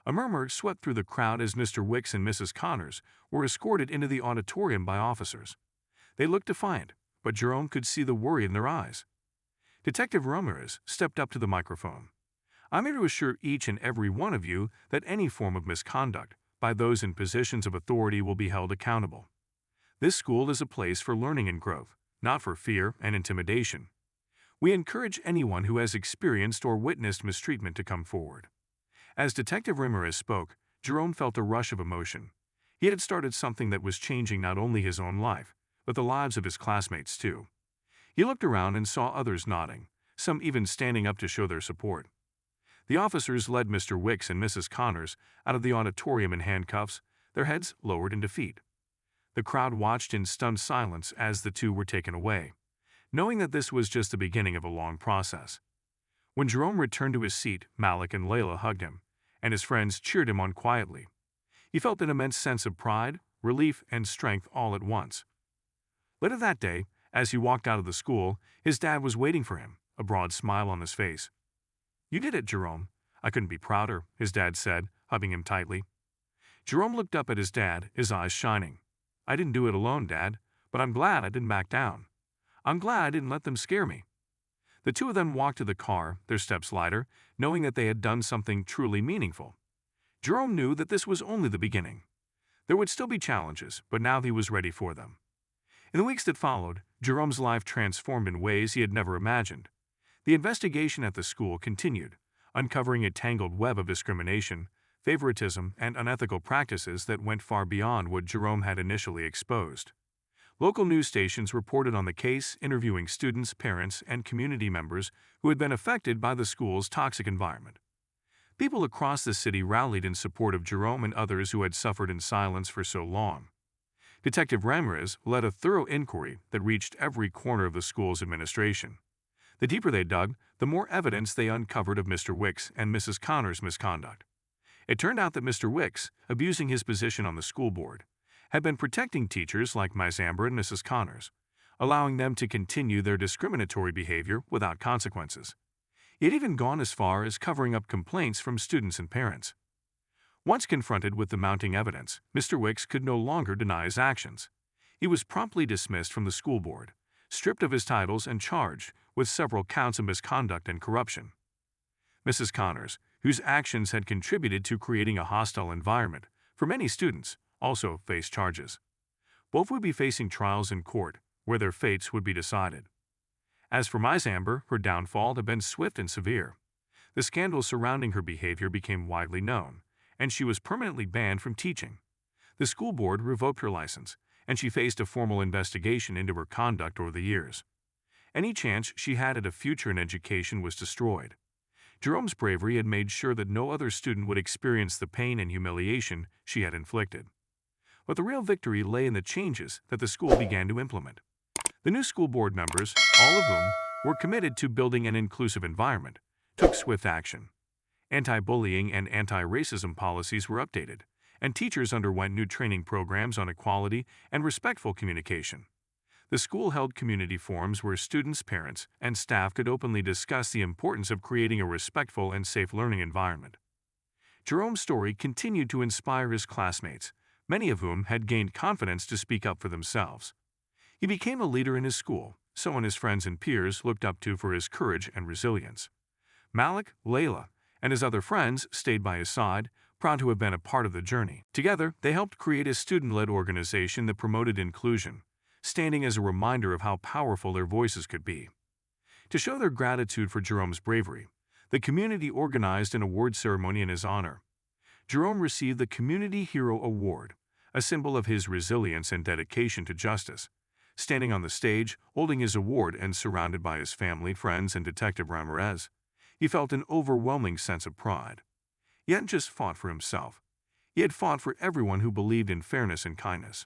A murmur swept through the crowd as Mr. Wicks and Mrs. Connors were escorted into the auditorium by officers. They looked defiant, but Jerome could see the worry in their eyes. Detective Ramirez stepped up to the microphone. "I'm here to assure each and every one of you that any form of misconduct by those in positions of authority will be held accountable. This school is a place for learning and growth, not for fear and intimidation. We encourage anyone who has experienced or witnessed mistreatment to come forward." As Detective Ramirez spoke, Jerome felt a rush of emotion. He had started something that was changing not only his own life, but the lives of his classmates too. He looked around and saw others nodding, some even standing up to show their support. The officers led Mr. Wicks and Mrs. Connors out of the auditorium in handcuffs, their heads lowered in defeat. The crowd watched in stunned silence as the two were taken away, knowing that this was just the beginning of a long process. When Jerome returned to his seat, Malik and Layla hugged him, and his friends cheered him on quietly. He felt an immense sense of pride, relief, and strength all at once. Later that day, as he walked out of the school, his dad was waiting for him, a broad smile on his face. "You did it, Jerome. I couldn't be prouder," his dad said, hugging him tightly. Jerome looked up at his dad, his eyes shining. "I didn't do it alone, Dad, but I'm glad I didn't back down. I'm glad I didn't let them scare me." The two of them walked to the car, their steps lighter, knowing that they had done something truly meaningful. Jerome knew that this was only the beginning. There would still be challenges, but now he was ready for them. In the weeks that followed, Jerome's life transformed in ways he had never imagined. The investigation at the school continued, uncovering a tangled web of discrimination, favoritism, and unethical practices that went far beyond what Jerome had initially exposed. Local news stations reported on the case, interviewing students, parents, and community members who had been affected by the school's toxic environment. People across the city rallied in support of Jerome and others who had suffered in silence for so long. Detective Ramirez led a thorough inquiry that reached every corner of the school's administration. The deeper they dug, the more evidence they uncovered of Mr. Wicks and Mrs. Connors' misconduct. It turned out that Mr. Wicks, abusing his position on the school board, had been protecting teachers like Ms. Amber and Mrs. Connors, allowing them to continue their discriminatory behavior without consequences. He had even gone as far as covering up complaints from students and parents. Once confronted with the mounting evidence, Mr. Wicks could no longer deny his actions. He was promptly dismissed from the school board, stripped of his titles and charged with several counts of misconduct and corruption. Mrs. Connors, whose actions had contributed to creating a hostile environment for many students, also faced charges. Both would be facing trials in court, where their fates would be decided. As for Ms. Amber, her downfall had been swift and severe. The scandal surrounding her behavior became widely known, and she was permanently banned from teaching. The school board revoked her license, and she faced a formal investigation into her conduct over the years. Any chance she had at a future in education was destroyed. Jerome's bravery had made sure that no other student would experience the pain and humiliation she had inflicted. But the real victory lay in the changes that the school began to implement. The new school board members, all of whom were committed to building an inclusive environment, took swift action. Anti-bullying and anti-racism policies were updated, and teachers underwent new training programs on equality and respectful communication. The school held community forums where students, parents, and staff could openly discuss the importance of creating a respectful and safe learning environment. Jerome's story continued to inspire his classmates, many of whom had gained confidence to speak up for themselves. He became a leader in his school, someone his friends and peers looked up to for his courage and resilience. Malik, Layla, and his other friends stayed by his side, proud to have been a part of the journey. Together, they helped create a student-led organization that promoted inclusion, standing as a reminder of how powerful their voices could be. To show their gratitude for Jerome's bravery, the community organized an award ceremony in his honor. Jerome received the Community Hero Award, a symbol of his resilience and dedication to justice. Standing on the stage, holding his award and surrounded by his family, friends, and Detective Ramirez, he felt an overwhelming sense of pride. He hadn't just fought for himself. He had fought for everyone who believed in fairness and kindness.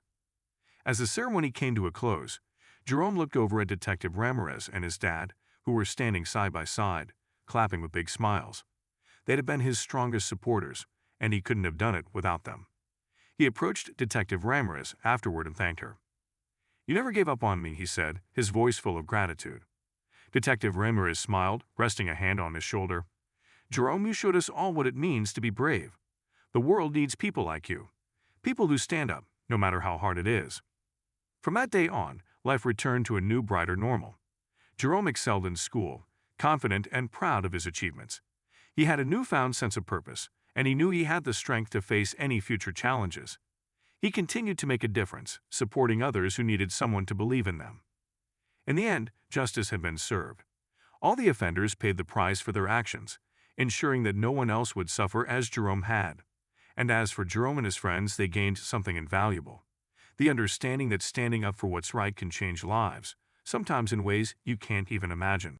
As the ceremony came to a close, Jerome looked over at Detective Ramirez and his dad, who were standing side by side, clapping with big smiles. They'd have been his strongest supporters, and he couldn't have done it without them. He approached Detective Ramirez afterward and thanked her. "You never gave up on me," he said, his voice full of gratitude. Detective Ramirez smiled, resting a hand on his shoulder. "Jerome, you showed us all what it means to be brave. The world needs people like you. People who stand up, no matter how hard it is." From that day on, life returned to a new, brighter normal. Jerome excelled in school, confident and proud of his achievements. He had a newfound sense of purpose, and he knew he had the strength to face any future challenges. He continued to make a difference, supporting others who needed someone to believe in them. In the end, justice had been served. All the offenders paid the price for their actions, ensuring that no one else would suffer as Jerome had. And as for Jerome and his friends, they gained something invaluable: the understanding that standing up for what's right can change lives, sometimes in ways you can't even imagine.